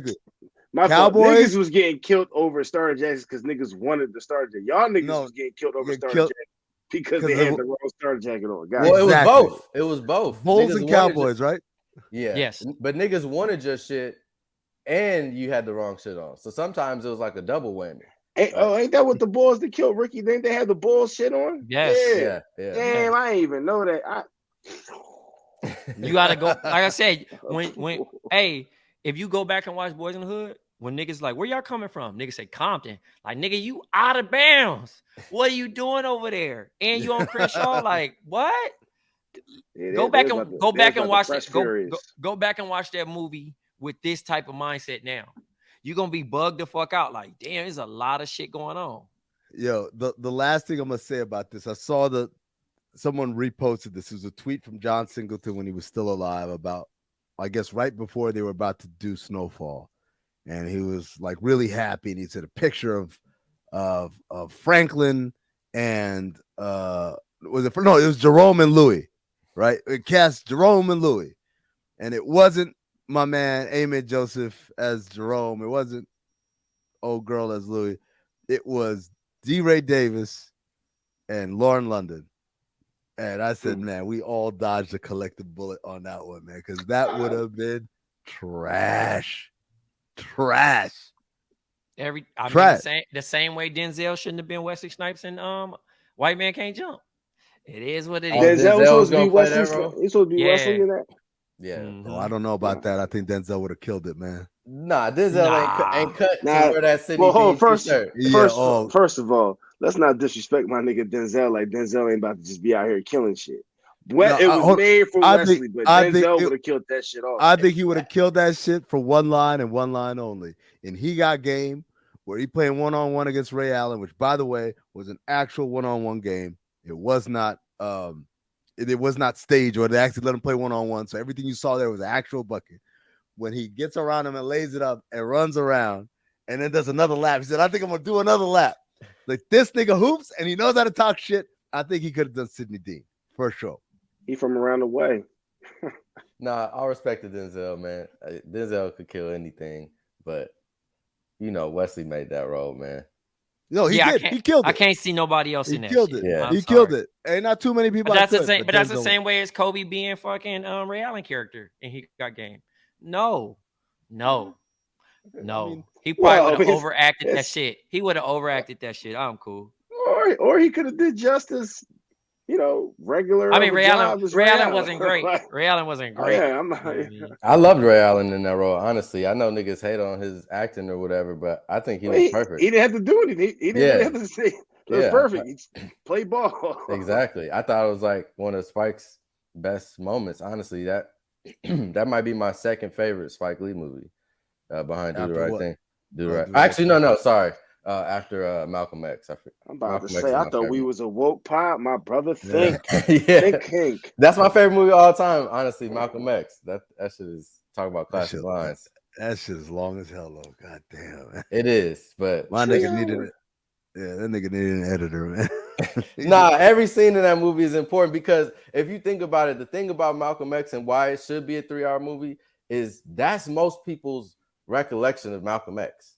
my Cowboys niggas was getting killed over starter jackets because niggas wanted the starter jacket. Y'all niggas was getting killed over starter jackets because they had the wrong starter jacket on. Well, it was both. Bulls and Cowboys, right? Yeah. Yes. But niggas wanted your shit, and you had the wrong shit on. So sometimes it was like a double whammy. Ain't that what the Bulls that killed Ricky? Didn't they have the Bulls shit on? Yes. Yeah. Damn, I didn't even know that. You gotta go. Like I said, if you go back and watch Boys in the Hood, when niggas like, where y'all coming from? Niggas say Compton. Like, nigga, you out of bounds. What are you doing over there? And you on Crenshaw? Like, what? Yeah, go back and watch that. Go back and watch that movie with this type of mindset now. You're gonna be bugged the fuck out. Like, damn, there's a lot of shit going on. Yo, the last thing I'm gonna say about this, I saw someone reposted this. It was a tweet from John Singleton when he was still alive about, I guess, right before they were about to do Snowfall, and he was like really happy, and he said a picture of Franklin and it was Jerome and Louis, right? It cast Jerome and Louis, and it wasn't my man Amin Joseph as Jerome. It wasn't old girl as Louis. It was D. Ray Davis and Lauren London. And I said, man, we all dodged a collective bullet on that one, man, because that would have been trash. Trash. The same way Denzel shouldn't have been Wesley Snipes and White Man Can't Jump. It is what it is. Denzel was supposed to be play that Wesley. role? He's supposed to be Wesley in that. Yeah. Mhm. Oh, I don't know about that. I think Denzel would have killed it, man. Nah, Denzel ain't cut to wear that city. Well, hold on, t-shirt. First of all, let's not disrespect my nigga Denzel. Like Denzel ain't about to just be out here killing shit. It was made for Wesley, but Denzel would have killed that shit off. I think he would have killed that shit for one line and one line only. And He Got Game, where he playing one-on-one against Ray Allen, which, by the way, was an actual one-on-one game. It was not it was not staged, or they actually let him play one-on-one. So everything you saw there was an actual bucket. When he gets around him and lays it up and runs around and then does another lap, he said, I think I'm gonna do another lap. Like, this nigga hoops and he knows how to talk shit. I think he could have done Sidney Dean for sure. He from around the way. Nah, I respected Denzel, man. Denzel could kill anything, but Wesley made that role, man. No, he did. He killed it. I can't see nobody else in that. Killed it. Yeah. He killed it. Ain't not too many people. But that's the same way as Kobe being fucking Ray Allen character and He Got Game. No. I mean, he probably would have overacted that shit. He would have overacted that shit. I'm cool. Or he could have did justice. Regular. I mean, Ray Allen wasn't great. Ray Allen wasn't great. I loved Ray Allen in that role. Honestly, I know niggas hate on his acting or whatever, but I think he was perfect. He didn't have to do anything. He didn't have to say it was perfect. He played ball. Exactly. I thought it was like one of Spike's best moments. Honestly, that might be my second favorite Spike Lee movie, behind Do the Right Thing. Do the Right. Actually, no. Sorry. After Malcolm X. I'm about to say, I thought we was a woke pod. My brother think. Think. That's my favorite movie of all time, honestly, Malcolm X. That shit is talking about classic lines. That shit is long as hell, though. God damn. Man. It is, but my nigga needed it. Yeah, that nigga needed an editor, man. Nah, every scene in that movie is important because if you think about it, the thing about Malcolm X and why it should be a 3-hour movie is that's most people's recollection of Malcolm X.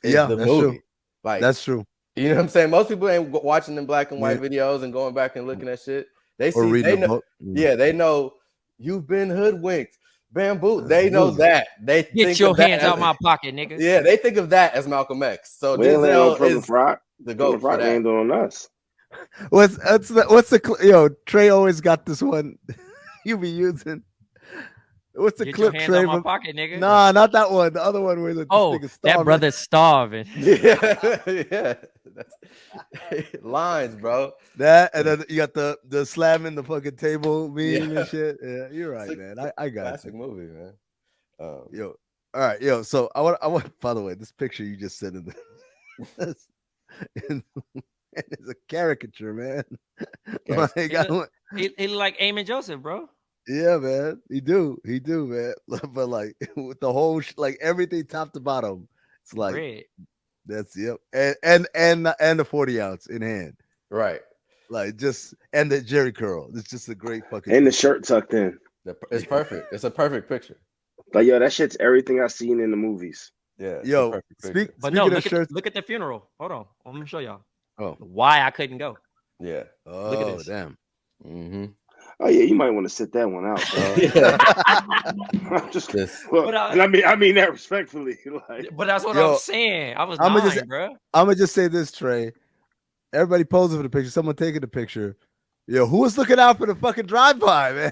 Yeah, that's true. Like, that's true. You know what I'm saying? Most people ain't watching them black and white videos and going back and looking at shit. They know. Yeah, they know you've been hoodwinked, bamboo. They know that. They get your hands out my pocket, nigga. Yeah, they think of that as Malcolm X. So Denzel is the GOAT for that. Ain't on us. What's the Trey always got this one you be using. What's the Get clip, your hands Trey? out my pocket, nigga. Nah, not that one. The other one where that brother's starving. Yeah. Lines, bro. That and then you got the slamming the fucking table meme and shit. Yeah, you're right, man. I got classic movie, man. All right, So I want. By the way, this picture you just sent in it's a caricature, man. He look like Amin Joseph, bro. Yeah, man. He do, man. But like with the whole like everything top to bottom, it's like red. That's and the 40 ounce in hand, right? Like and the Jerry curl. It's just a great fucking. And the shirt tucked in. It's perfect. It's a perfect picture. Like that shit's everything I've seen in the movies. Yeah. Look at the funeral. Hold on, I'm gonna show y'all. Oh, why I couldn't go. Yeah. Oh, look at this. Damn. Mm-hmm. Oh yeah, you might want to sit that one out, bro. I'm just, I mean that respectfully. Like, but that's what I'm saying. I was dying, bro. I'm gonna just say this, Trey. Everybody posing for the picture. Someone taking the picture. Who was looking out for the fucking drive-by, man?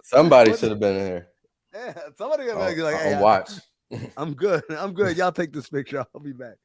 Somebody should have been in here. Yeah, somebody gonna be like, "Hey, watch." I'm good. Y'all take this picture. I'll be back.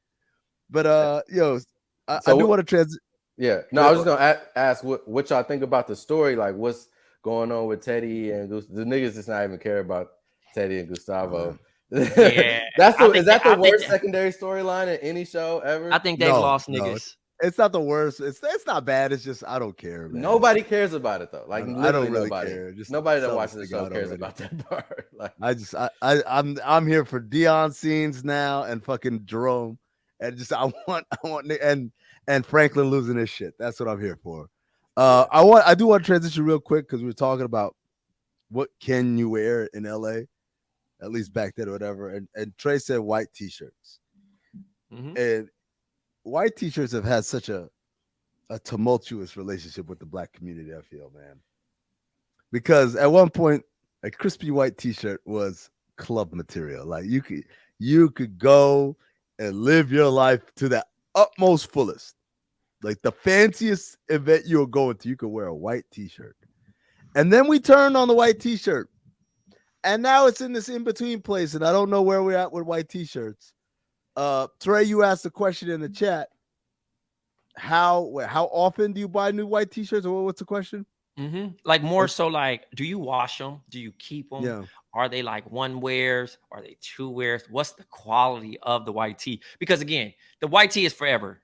But I do want to transition. Yeah, no, I was just gonna ask what y'all think about the story. Like, what's going on with Teddy and the niggas just not even care about Teddy and Gustavo. Yeah, Is that the worst secondary storyline in any show ever? I think they've lost niggas. It's not the worst. It's not bad. It's just I don't care, man. Nobody cares about it though. Like I don't really nobody. care. Just nobody that watches the show cares about that part. Like I'm here for Dion scenes now and fucking Jerome, and just I want and Franklin losing his shit. That's what I'm here for. I do want to transition real quick because we were talking about what can you wear in LA, at least back then or whatever. And Trey said white t-shirts, and white t-shirts have had such a tumultuous relationship with the black community, I feel, man. Because at one point, a crispy white t-shirt was club material. Like you could go and live your life to the utmost fullest. Like the fanciest event you're going to, you could wear a white t-shirt. And then we turned on the white t-shirt. And now it's in this in-between place, and I don't know where we're at with white t-shirts. Trey, you asked a question in the chat. How often do you buy new white t-shirts, or what's the question? Like more so like, do you wash them? Do you keep them? Yeah. Are they like one wears? Are they two wears? What's the quality of the white tee? Because again, the white tee is forever.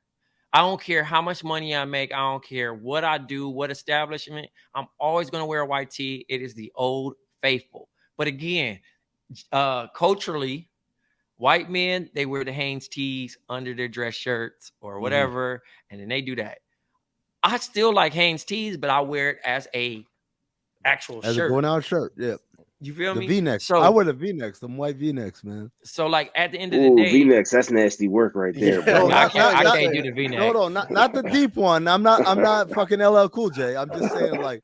I don't care how much money I make. I don't care what I do, what establishment. I'm always going to wear a white tee. It is the old faithful. But again, culturally, white men, they wear the Hanes tees under their dress shirts or whatever, and then they do that. I still like Hanes tees, but I wear it as a actual shirt. A going out shirt, yeah. You feel me? V-necks. So I wear the V-necks, them white V-necks, man. So like at the end of the day, V-necks, that's nasty work right there. Bro. I can't do the V-neck. No, not the deep one. I'm not fucking LL Cool J. I'm just saying like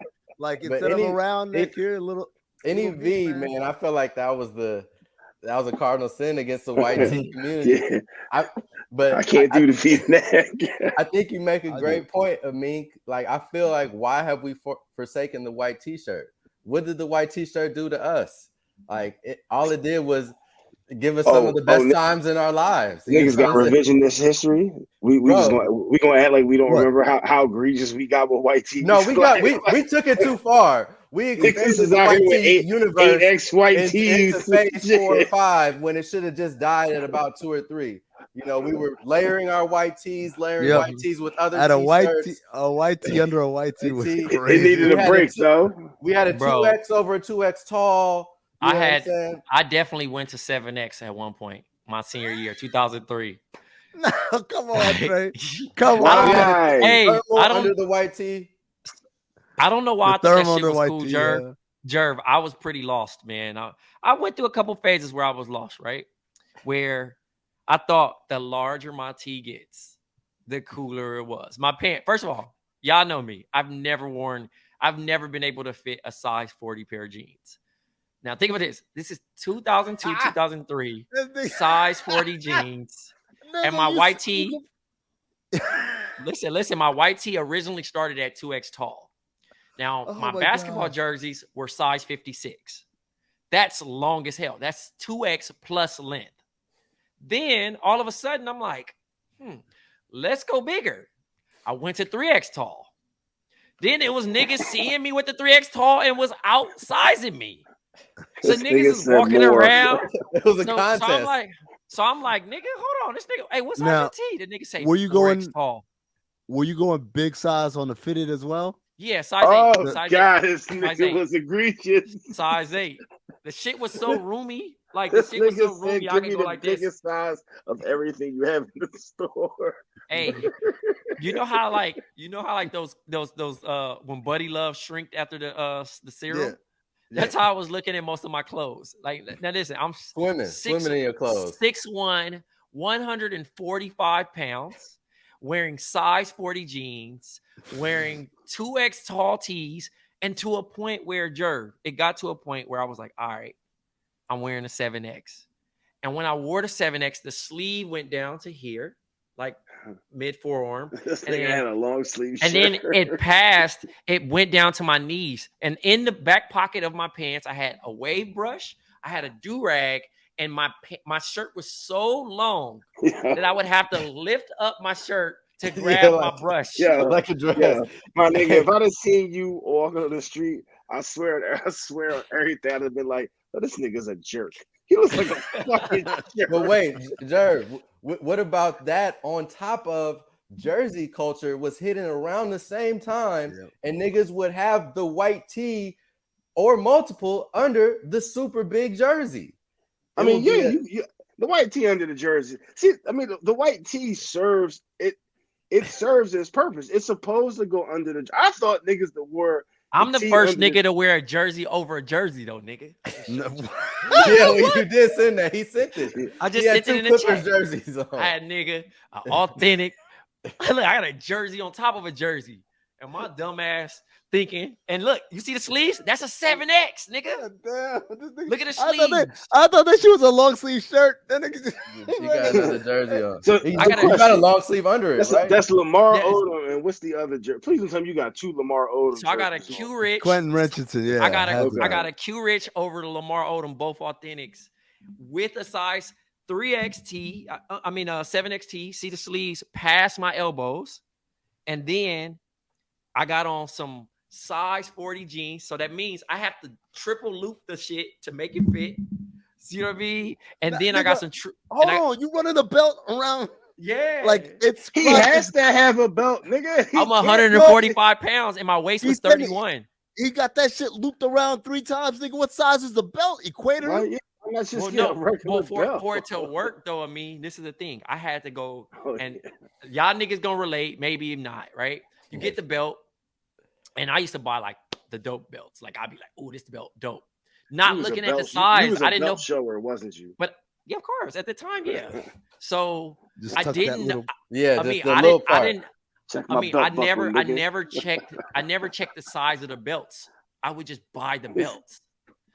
instead of a round neck here, a little V, man. I feel like that was a cardinal sin against the white tee community. Yeah. I can't do the V-neck. I think you make a great point, Amin. Like I feel like why have we forsaken the white t-shirt? What did the white t-shirt do to us? Like all it did was give us some of the best times in our lives. Niggas got revisionist history. We gonna act like we don't remember how egregious we got with white tee. No, we took it too far. We expanded the white tee universe 8X white tees into phase 4 or 5 when it should have just died at about 2 or 3. You know, we were layering our white tees, white tees with other at t-shirts. a white tee under a white tee was crazy. It needed a break, though. We had a 2X over a 2X tall. I definitely went to 7X at one point, my senior year, 2003. No, come on, Trey. Come on. Hey, I don't under the white tee. I don't know why I thought that shit was cool, tee, Jerv. yeah. Jerv, I was pretty lost, man. I went through a couple phases where I was lost, right? Where I thought the larger my tee gets, the cooler it was. My pants, first of all, y'all know me. I've never been able to fit a size 40 pair of jeans. Now think about this. This is 2002, 2003, size 40 jeans. And my white tee, listen, my white tee originally started at 2X tall. Now, my basketball jerseys were size 56. That's long as hell. That's 2X plus length. Then, all of a sudden, I'm like, let's go bigger. I went to 3X tall. Then it was niggas seeing me with the 3X tall and was outsizing me. So niggas is walking around. It was a contest. So I'm like, nigga, hold on. This nigga, hey, what's size T? The nigga say, were you going tall? Were you going big size on the fitted as well? Yeah, size 8. Oh, size God, 8. this nigga was egregious. Size 8. The shit was so roomy. Like, the shit was so roomy, I can go like this. Biggest size of everything you have in the store. Hey, you know how those when Buddy Love shrinked after the serum? Yeah. That's how I was looking at most of my clothes. Like, now listen, I'm swimming in your clothes. 6'1", 145 pounds, wearing size 40 jeans, wearing 2X tall tees, and to a point where it got to a point where I was like, all right, I'm wearing a 7X. And when I wore the 7X, the sleeve went down to here, like mid forearm. This thing had a long sleeve shirt. And then it went down to my knees. And in the back pocket of my pants, I had a wave brush, I had a do-rag, and my shirt was so long that I would have to lift up my shirt to grab my brush. Yeah, like a dress. Yeah. My nigga, if I'd have seen you walking on the street, I swear on everything, I'd have been like, oh, this nigga's a jerk. He was like a fucking But wait, Jerv, what about that on top of jersey culture was hitting around the same time, and niggas would have the white tee or multiple under the super big jersey. I mean, yeah, the white tee under the jersey. See, I mean, the white tee serves it. It serves its purpose. It's supposed to go under the. I thought niggas that wore. I'm the first nigga to wear a jersey over a jersey, though, nigga. Yeah, well, you did send that. He sent it. I just sent it in the chat. Jerseys on. I had nigga authentic. Look, I got a jersey on top of a jersey, and my dumb ass thinking. And look, you see the sleeves? That's a 7X, nigga. Damn, look at the sleeves. I thought that shit was a long sleeve shirt. That nigga just, he got another jersey on. So you got a long sleeve under it, right? That's Lamar Odom, and what's the other jersey? Please don't tell me you got two Lamar Odom. So I got a Q Rich, Quentin Richardson. Yeah, I got a Q Rich over the Lamar Odom, both authentics, with a size 3XT. I mean 7XT. See the sleeves past my elbows, and then I got on some size 40 jeans. So that means I have to triple loop the shit to make it fit. See what I mean? And then I got some. Hold on, you running the belt around? Yeah, like it's. He has to have a belt, nigga. I'm 145 pounds, and my waist was 31. He got that shit looped around 3 times, nigga. What size is the belt? Equator? Well, yeah, let's just for it to work though. I mean, this is the thing. I had to go, and y'all niggas gonna relate, maybe not, right? You get the belt. And I used to buy like the dope belts. Like I'd be like, "Oh, this belt dope." Not looking at the size. I didn't know. Shower, wasn't you? But yeah, of course. At the time, yeah. So I didn't. I mean, I never checked. I never checked the size of the belts. I would just buy the belts.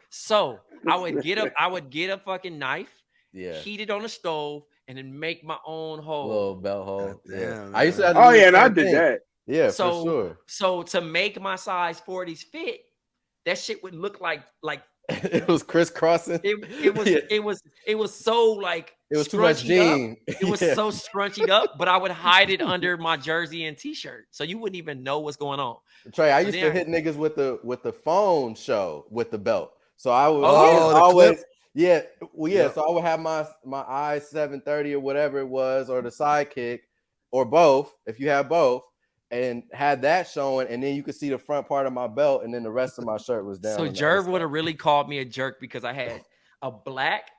So I would get a fucking knife, heat it on the stove, and then make my own hole. Little belt hole. Yeah. I used to. Have and I did that. Yeah, for sure. So to make my size 40s fit, that shit would look like it was crisscrossing. It was so like it was too much jean. It was so scrunched up, but I would hide it under my jersey and t-shirt, so you wouldn't even know what's going on. Trey, I used to hit niggas with the phone show with the belt. So I would always. Yeah. So I would have my i730 or whatever it was, or the Sidekick, or both. If you have both. And had that showing, and then you could see the front part of my belt, and then the rest of my shirt was down. So Jerv would have really called me a jerk because I had a black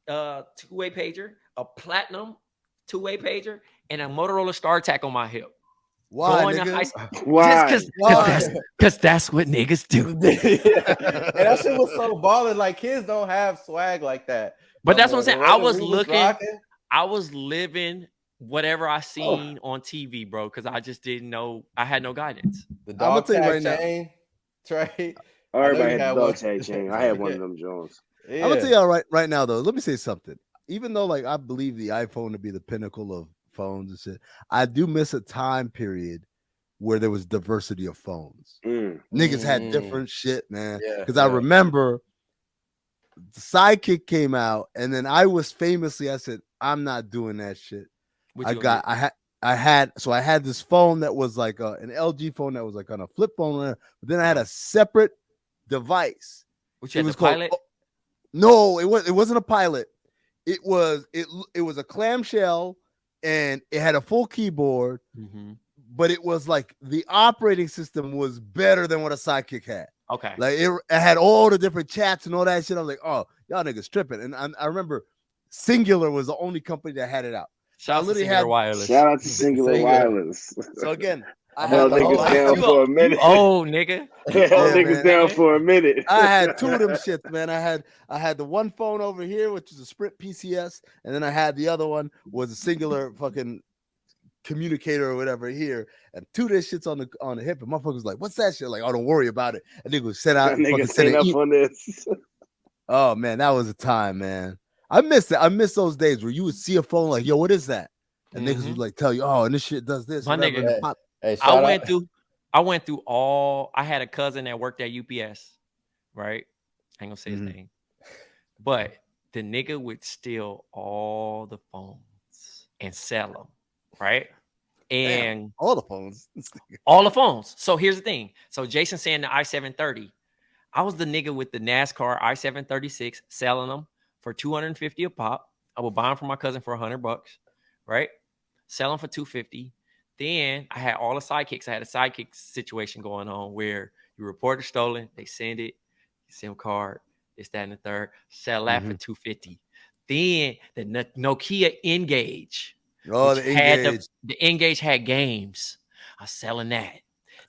two-way pager, a platinum two-way pager, and a Motorola StarTAC on my hip. Why? Why? Because that's what niggas do. And that shit was so balling. Like kids don't have swag like that. But that's what I'm saying. I was living whatever I seen on TV, bro, because I just didn't know. I had no guidance. The dog tag chain, Trey. Everybody had the dog tag chain. I had one of them Jones. I'm gonna tell y'all right now though. Let me say something. Even though like I believe the iPhone to be the pinnacle of phones and shit, I do miss a time period where there was diversity of phones. Niggas had different shit, man. Because I remember the Sidekick came out, and then I said, I'm not doing that shit. I had this phone that was like an LG phone that was like on a flip phone, but then I had a separate device. Which was called Pilot? No, it wasn't a Pilot. It was a clamshell, and it had a full keyboard, but it was like the operating system was better than what a Sidekick had. Okay, like it had all the different chats and all that shit. I was like, oh, y'all niggas tripping. And I remember Singular was the only company that had it out. Shout out to Singular Wireless. Shout out to Singular Wireless. So again, I held niggas down for a minute. Oh, nigga. Held niggas down for a minute. I had 2 of them shits, man. I had the one phone over here, which is a Sprint PCS, and then I had the other one was a Singular fucking communicator or whatever here, and 2 of this shits on the hip, and motherfuckers was like, "What's that shit?" Like, "Oh, don't worry about it." And nigga was sent out. Niggas set up on this. Oh man, that was a time, man. I miss it. I miss those days where you would see a phone like, "Yo, what is that?" And niggas would like tell you, "Oh, and this shit does this." My nigga, I went through all. I had a cousin that worked at UPS, right? I ain't gonna say his name, but the nigga would steal all the phones and sell them, right? And damn, all the phones. So here's the thing. So Jason saying the i730, I was the nigga with the NASCAR i736 selling them for $250 a pop. I would buy them from my cousin for $100, right? Sell them for $250. Then I had all the sidekicks. I had a sidekick situation going on where you report it stolen, they send it, SIM card, this, that, and the third. Sell that for $250. Then the Nokia Engage. Oh, the Engage. The Engage had games. I was selling that.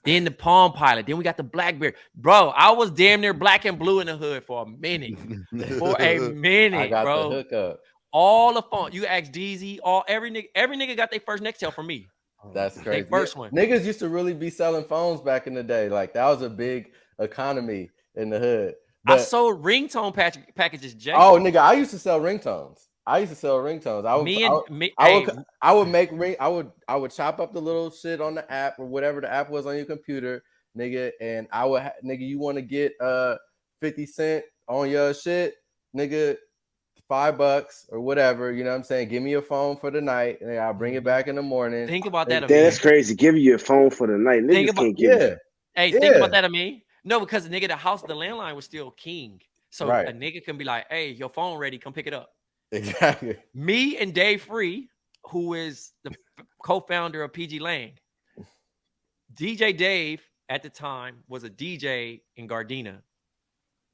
Then the Palm Pilot. Then we got the BlackBerry. Bro, I was damn near black and blue in the hood for a minute. I got bro. the hookup. All the phone. You ask DZ, every nigga got their first Nextel from me. That's crazy. First one. Niggas used to really be selling phones back in the day. Like that was a big economy in the hood. But, I sold ringtone packages, Jay. Oh, nigga, I used to sell ringtones. I would chop up the little shit on the app or whatever the app was on your computer, nigga, and nigga, you want to get 50 cent on your shit, nigga, $5 or whatever, you know what I'm saying? Give me your phone for the night, and I'll bring it back in the morning. Think about that. That's crazy. Give you your phone for the night. Niggas can't give you. Hey, think about that, Amin. No, because nigga, the landline was still king. So a nigga can be like, hey, your phone ready, come pick it up. Exactly. Me and Dave Free, who is the co-founder of PG Lang. DJ Dave at the time was a DJ in Gardena.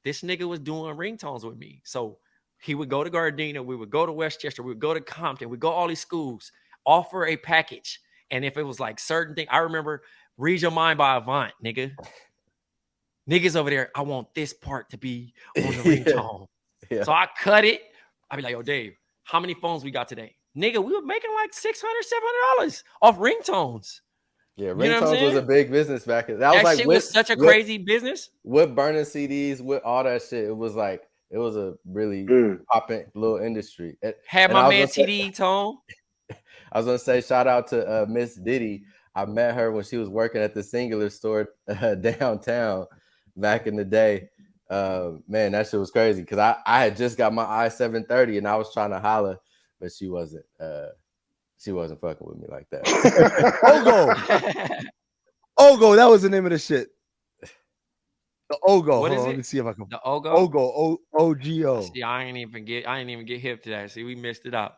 This nigga was doing ringtones with me. So he would go to Gardena, we would go to Westchester, we would go to Compton, we'd go all these schools, offer a package. And if it was like certain thing, I remember Read Your Mind by Avant, nigga. Niggas over there, I want this part to be on the ringtone. So I cut it. I'd be like, yo, Dave, how many phones we got today? Nigga, we were making like $600, $700 off ringtones. Yeah, ringtones was a big business back then. That shit was such a crazy business. With burning CDs, with all that shit, it was a really popping little industry. Had my man TD Tone. I was gonna say shout out to Miss Diddy. I met her when she was working at the Singular store downtown back in the day. Man, that shit was crazy because I had just got my i730 and I was trying to holler, but she wasn't fucking with me like that. Ogo, that was the name of the shit. The Ogo. What is it? Let me see if I can. The Ogo. OGO. See, I ain't even get hip to that. See, we missed it out.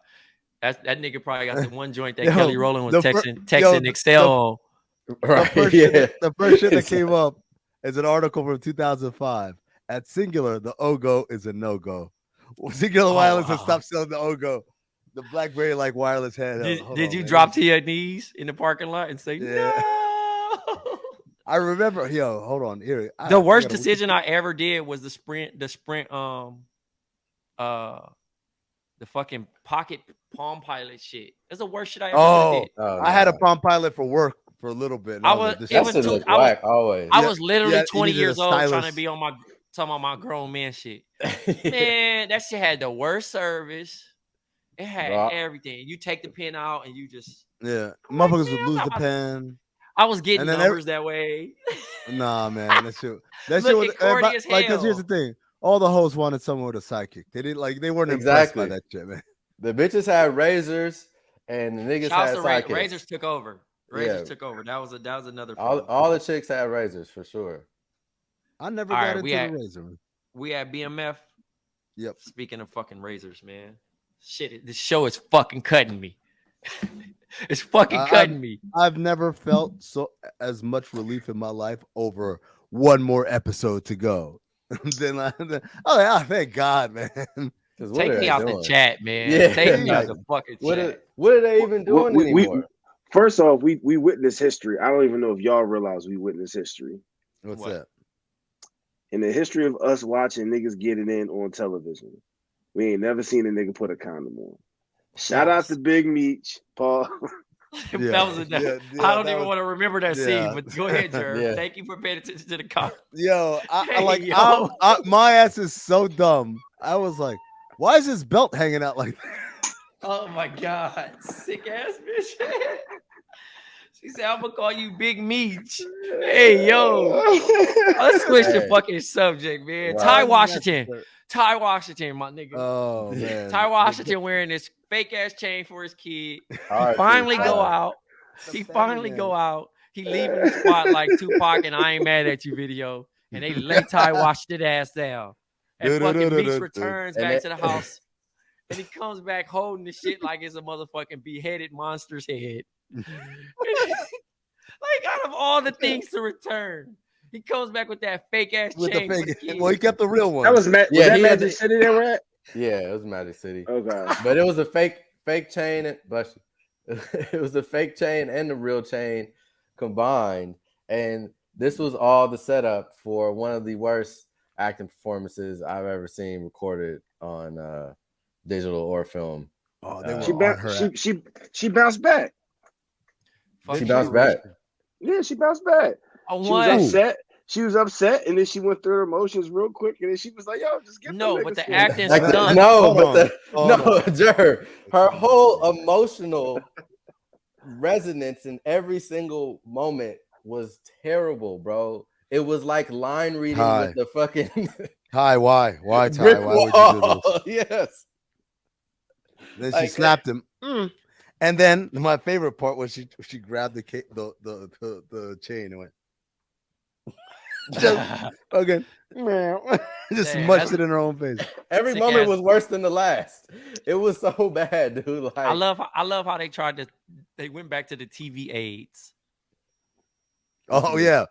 That nigga probably got the one joint that Kelly Rowland was texting Excel. The first shit that came up is an article from 2005. At Singular, the Ogo is a no-go. Singular Wireless has stopped selling the Ogo. The BlackBerry like wireless head. Did you drop to your knees in the parking lot and say no? I remember. Yo, hold on. Here, the worst decision I ever did was the Sprint. The fucking pocket Palm Pilot shit. That's the worst shit I ever did. I had a Palm Pilot for work for a little bit. I was literally 20 years old trying to be on talking about my grown man shit. Man, that shit had the worst service. It had everything. You take the pen out and you just motherfuckers would lose the pen. I was getting numbers that way. Nah, man, that shit was like. Cause here's the thing: all the hoes wanted someone with a sidekick. They weren't impressed by that shit, man. The bitches had razors, and the niggas had sidekicks. Razors took over. Took over. That was another. All the chicks had razors for sure. I never got into the razor. We had BMF. Yep. Speaking of fucking razors, man. Shit, this show is fucking cutting me. It's fucking cutting me. I've never felt as much relief in my life over one more episode to go. Thank God, man. Take me out the chat, man. Yeah. Take me out the fucking chat. What are they even doing anymore? First off, we witness history. I don't even know if y'all realize we witness history. What's that? In the history of us watching niggas get it in on television, we ain't never seen a nigga put a condom on. Shout out to Big Meech, Paul. I don't even want to remember that scene, but go ahead, Jerv. Thank you for paying attention to the comment. Yo, my ass is so dumb. I was like, why is this belt hanging out like that? Oh my God, sick ass bitch. She said, I'm gonna call you Big Meech. Hey, yo. Let's switch the fucking subject, man. Wow. Ty Washington, my nigga. Oh, man. Ty Washington wearing this fake ass chain for his kid. He finally go out. He leaving the spot like Tupac and I Ain't Mad at You video. And they lay Ty Washington ass down. And fucking Meeks returns And back it- to the house. And he comes back holding the shit like it's a motherfucking beheaded monster's head. Like out of all the things to return, he comes back with that fake ass with the chain. for the fake. kids. Well, he kept the real one. That was was Yeah, that he had Magic City they were at? Yeah, it was Magic City. Okay. But it was a fake chain, but it was the fake chain and the real chain combined. And this was all the setup for one of the worst acting performances I've ever seen recorded on digital or film. Oh, they were She on bounced. her. She bounced back. Fuck She you. bounced back. Yeah, she bounced back. On She was what? upset. She was upset, and then she went through her emotions real quick, and then she was like, "Yo, just get No, the but the niggas acting Like stunt. Hold on. Jer, her whole emotional resonance in every single moment was terrible, bro. It was like line reading Hi. with the fucking Ty, why? Why, Ty? brick Why would you do wall. this? Yes. Then she Like, slapped him. And then my favorite part was she grabbed the chain and went just again, just Damn, mushed it in her own face. Every Sick moment ass. was worse than the last. It was so bad, dude. Like I love how they tried to. They went back to the TV aids. Oh yeah.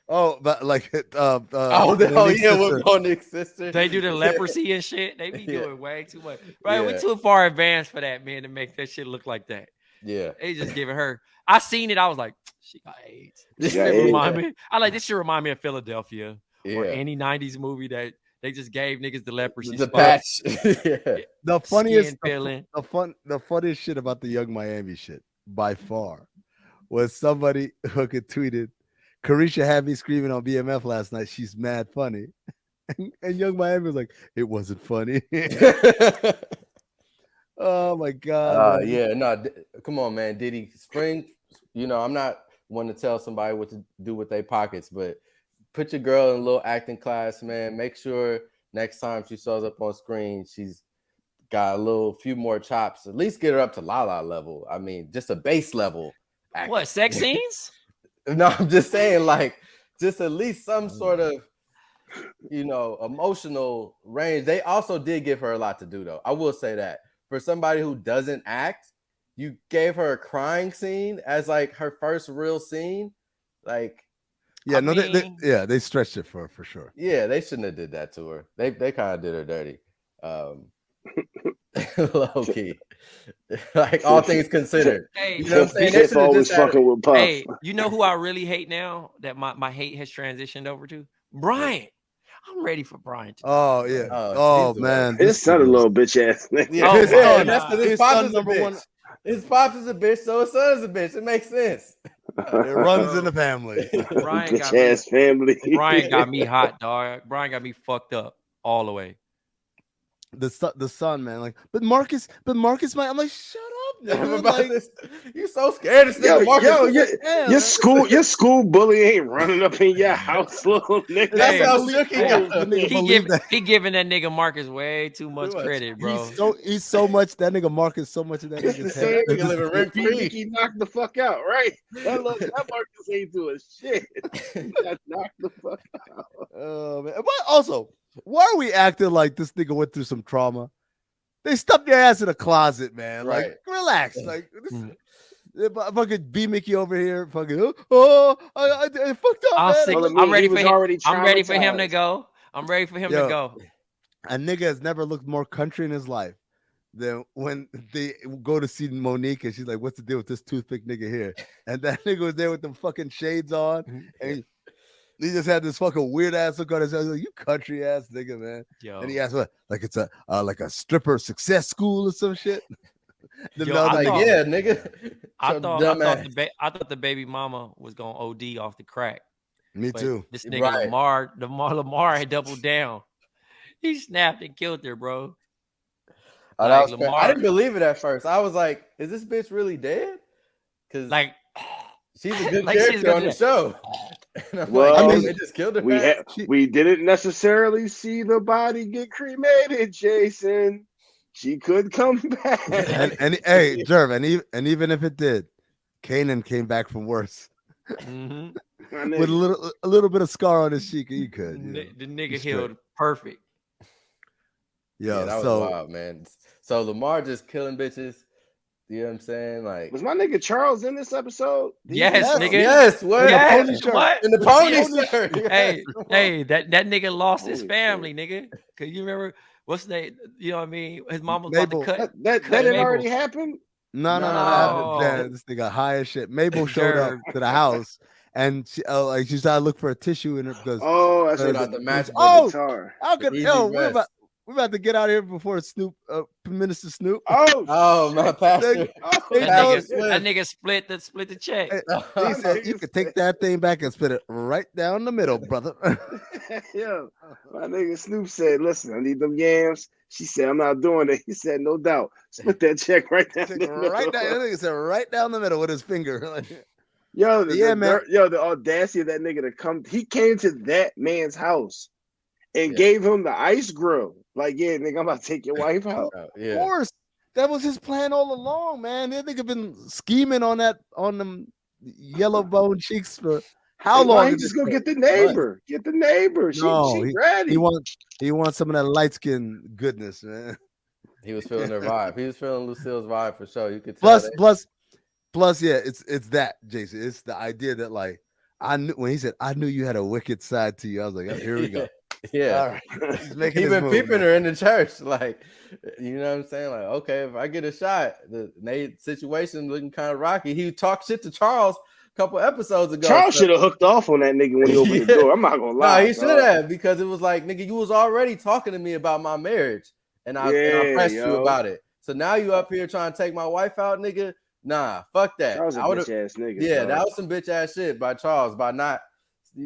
Oh, but like oh Monique's yeah, sister. with Monique's sister. They do the leprosy and shit. They be Yeah. doing way too much. Right, we Yeah. too far advanced for that, man, to make that shit look like that. Yeah. They just giving her. I seen it. I was like, she got AIDS. This She got shit AIDS. remind me. I like this. Should remind me of Philadelphia or Yeah. any '90s movie that they just gave niggas the leprosy. The spots, patch. Yeah. The funniest, skin peeling. the funniest shit about the Young Miami shit by far was somebody fucking tweeted, Carisha had me screaming on BMF last night. She's mad funny. And Young Miami was like, it wasn't funny. Oh my God. man. Yeah, no, come on, man. Diddy Spring, I'm not one to tell somebody what to do with their pockets, but put your girl in a little acting class, man. Make sure next time she shows up on screen, she's got a few more chops. At least get her up to Lala level. I mean, just a base level. Acting. What, sex scenes? No, I'm just saying, like, just at least some sort of, emotional range. They also did give her a lot to do, though. I will say that. For somebody who doesn't act, you gave her a crying scene as like her first real scene. Like, Yeah, I they stretched it for sure. yeah, they shouldn't have did that to her. They kind of did her dirty. Low key. Like, all things considered. Hey, You know what I'm saying? They Tiff should've always just had fucking with Puff. hey, you know who I really hate now that my hate has transitioned over to? Brian. I'm ready for Brian. Oh yeah. Oh, Oh he's the man. His son a little bitch ass nigga. Yeah, Oh, his my son, God. his His pops son is a number bitch. one. His pops is a bitch, so his son is a bitch. It makes sense. It runs in the family. Brian got Bitch me. ass family. Brian got me hot, dog. Brian got me fucked up all the way. The son, man. Like, but Marcus, I'm like, shut up, nigga. About Like, this. You so scared of this nigga Marcus. Your school bully ain't running up in your house, little nigga. That's Hey, how shook he got. the nigga believe that. He giving that nigga Marcus way too much Too much. credit, bro. He's so much that nigga Marcus so much of that It's the nigga's same head. That nigga living rent free. He knocked the fuck out, right? That Marcus ain't doing shit. He got knocked the fuck out. Oh man. But also, why are we acting like this nigga went through some trauma? They stuffed your ass in a closet, man. Right. Like, relax. Like, fucking B Mickey over here. Fucking, I fucked up, I'm man. sick. Well, I mean, I'm ready he for was him. already I'm ready for him to traumatized. go. I'm ready for him Yo. to go. A nigga has never looked more country in his life than when they go to see Monique and she's like, what's the deal with this toothpick nigga here? And that nigga was there with them fucking shades on. And he just had this fucking weird ass look on his head. Like, you country ass nigga, man. Yo, And he asked what? Like it's a stripper success school or some shit. The Yo, other I Like, nigga- thought- yeah, nigga. I So thought I thought the baby mama was gonna OD off the crack. Me But too. This nigga Right. Lamar had doubled down. He snapped and killed her, bro. Oh, that Like, was crazy. Lamar- I didn't believe it at first. I was like, is this bitch really dead? Because Like, she's a good like she's character on gonna- the show. And I'm Well, like, I mean, they just killed her. We didn't necessarily see the body get cremated, Jason. She could come back. And hey, Jerv, and even if it did, Kanan came back from worse mhm. My with nigga. a little bit of scar on his cheek. He could. You know. The nigga He's healed perfect. Yo, that was so wild, man. So Lamar just killing bitches. You know what I'm saying? Like, Was my nigga Charles in this episode? Yes, Yes. nigga. yes, what? in the Yes, pony shirt. what? In the pony shirt. Hey, Yes. hey, that nigga lost his Holy family, nigga. Cause you remember what's the name? You know what I mean? His mom was Mabel. about to cut. That cut didn't Mabel. already happen? No. No. Damn, this nigga high as shit. Mabel showed up Jerv. to the house and she started to look for a tissue in her because Oh, that's Pulled what out the the match. oh, guitar. how could Easy yo rest. we're about to get out of here before Snoop Minister Snoop. Oh, my pastor. They That told- nigga split the check. He said you could take that thing back and split it right down the middle, brother. Yeah, my nigga Snoop said, "Listen, I need them yams." She said, "I'm not doing it." He said, "No doubt, split that check right down the middle." right down, that nigga said right down the middle with his finger. Yo, man. The audacity of that nigga to come. He came to that man's house and Yeah. gave him the ice grill. Like, yeah, nigga, I'm about to take your wife out. Of Yeah. course, that was his plan all along, man. That nigga been scheming on them yellow bone cheeks for how And why long? he at just this go point? get the neighbor? Get the neighbor. No, She ready. He wants some of that light skin goodness, man. He was feeling their vibe. He was feeling Lucille's vibe for sure. You could tell. Plus, yeah, it's that, Jason. It's the idea that like I knew when he said I knew you had a wicked side to you. I was like, oh, here we go. Yeah. All right. He's making He his been move, peeping man. her in the church, like, you know what I'm saying? Like, okay, if I get a shot, the Nate situation looking kind of rocky. He talked shit to Charles a couple episodes ago. Charles should have hooked off on that nigga when he opened the door. I'm not gonna lie. No, he should have, because it was like, nigga, you was already talking to me about my marriage, and I pressed you about it. So now you up here trying to take my wife out, nigga. Nah, fuck that. Charles a bitch ass nigga. Yeah, dog. that was some bitch ass shit by Charles by not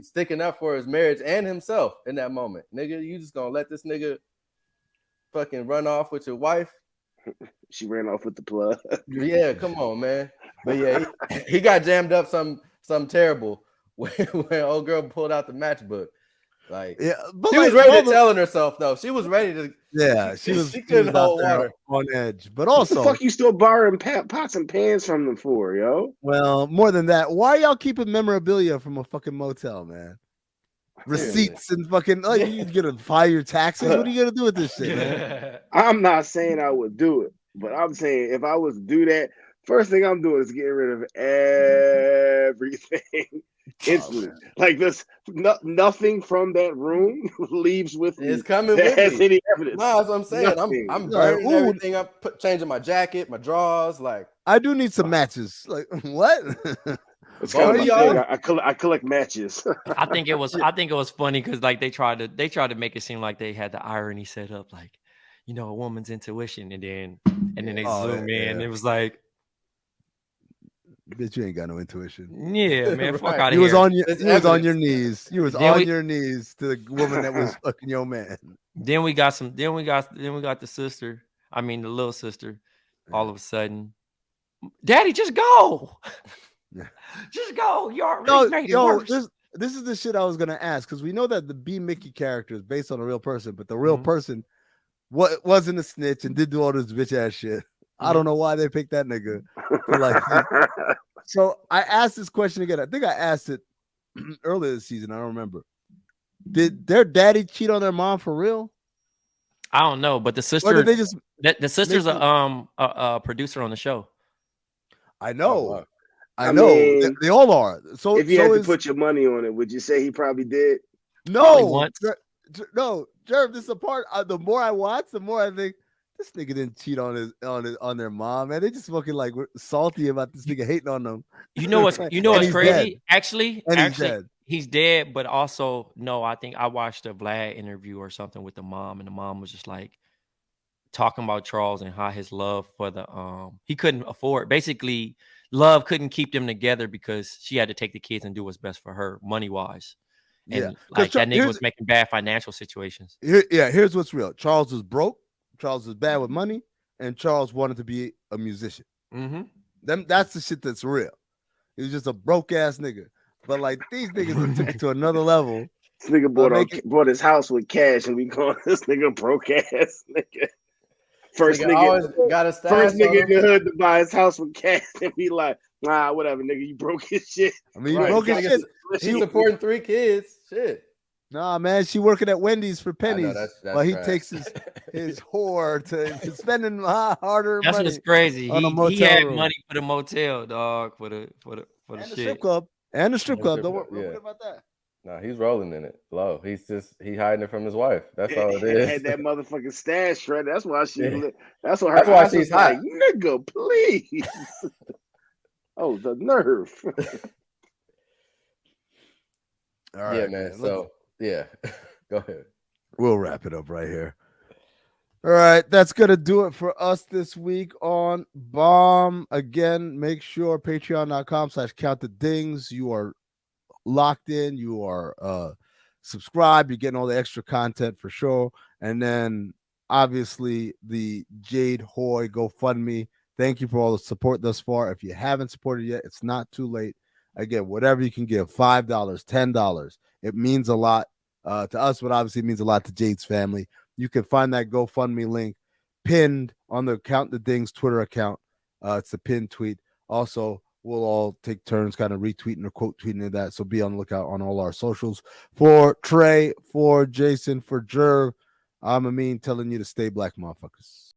sticking up for his marriage and himself in that moment. Nigga, you just gonna let this nigga fucking run off with your wife? She ran off with the plug. Yeah, come on, man. But yeah, he got jammed up something terrible when old girl pulled out the matchbook. Like, Yeah, but she was ready to tell on herself though. She was ready to. Yeah, she couldn't was out hold there water on edge. But What the also, fuck you still borrowing pots and pans from them for, yo? well, more than that, why y'all keeping memorabilia from a fucking motel, man? Receipts and fucking you gonna file your taxes? What are you gonna do with this shit, man? I'm not saying I would do it, but I'm saying if I was to do that, first thing I'm doing is getting rid of everything instantly. Like this, nothing from that room leaves with me. It's coming that with has me. any evidence. No, that's what I'm saying. Nothing. I'm Like, burning ooh. everything up, changing my jacket, my drawers. Like, I do need some matches. Like what? It's Both kind of of y'all? my thing. I collect matches. I think it was funny because like they tried to make it seem like they had the irony set up, like, you know, a woman's intuition, and then they zoom in. And it was like, Bitch, you ain't got no intuition. yeah, man, fuck Right. out of You here. was on your It's you was on evidence. your knees. You was Then on we- your knees to the woman that was fucking your man. Then we got the sister. I mean, the little sister. All of a sudden, Daddy, just go. Yeah. Just go. You already made it worse. This is the shit I was gonna ask, because we know that the B Mickey character is based on a real person, but the real Mhm. person wasn't a snitch and did do all this bitch ass shit. I don't know why they picked that nigga. For like, so I asked this question again. I think I asked it earlier this season. I don't remember. Did their daddy cheat on their mom for real? I don't know, but the Or sister, did they just? the sister's make a producer on the show. I know. Oh, wow. I I know. mean, They all are. So if you so had to is- put your money on it, would you say he probably did? Probably no, once. no, Jerv. This is the part. The more I watch, the more I think this nigga didn't cheat on their mom, man. They just fucking like were salty about this nigga hating on them. You know what's And what's he's crazy? dead. Actually, And he's dead. he's dead, but also no, I think I watched a Vlad interview or something with the mom, and the mom was just like talking about Charles and how his love for the he couldn't afford, basically love couldn't keep them together because she had to take the kids and do what's best for her money wise. And Yeah. like that nigga Here's- was making bad financial situations. Here's what's real. Charles was broke. Charles was bad with money, and Charles wanted to be a musician. Mm-hmm. That's the shit that's real. He was just a broke ass nigga. But like these niggas took it to another level. This nigga make bought his house with cash, and we call this nigga broke ass nigga. First Nigga always nigga, got a stash first on nigga in him. the hood to buy his house with cash, and be like, nah, whatever, nigga, you broke his shit. I mean, he Right. broke his Nigga, shit. He's supporting 3 kids. Shit. Nah, man, she working at Wendy's for I know pennies, that's while he trash. takes his whore to spending hard-earned That's money what's crazy. on a He motel had room money for the motel, dog, for the and the shit. strip club and the strip And club. strip Don't club, yeah. forget about that. No, he's rolling in it low. He hiding it from his wife. That's all it is. Had that motherfucking stash, right? That's why she. Yeah. That's why her That's why eyes she's was like, hot. nigga, please. Oh, the nerve. All right, Yeah, man. So yeah, go ahead. we'll wrap it up right here. All right, that's gonna do it for us this week on BOMM. Again, make sure patreon.com/countthedings. You are locked in, you are subscribed, you're getting all the extra content for sure. And then obviously the Jade Hoy GoFundMe. Thank you for all the support thus far. If you haven't supported yet, it's not too late. Again, whatever you can give, $5, $10, it means a lot to us, but obviously it means a lot to Jade's family. You can find that GoFundMe link pinned on the Count the Dings Twitter account. It's the pinned tweet. Also, we'll all take turns kind of retweeting or quote tweeting that. So be on the lookout on all our socials. For Trey, for Jason, for Jerv, I'm Amin telling you to stay black, motherfuckers.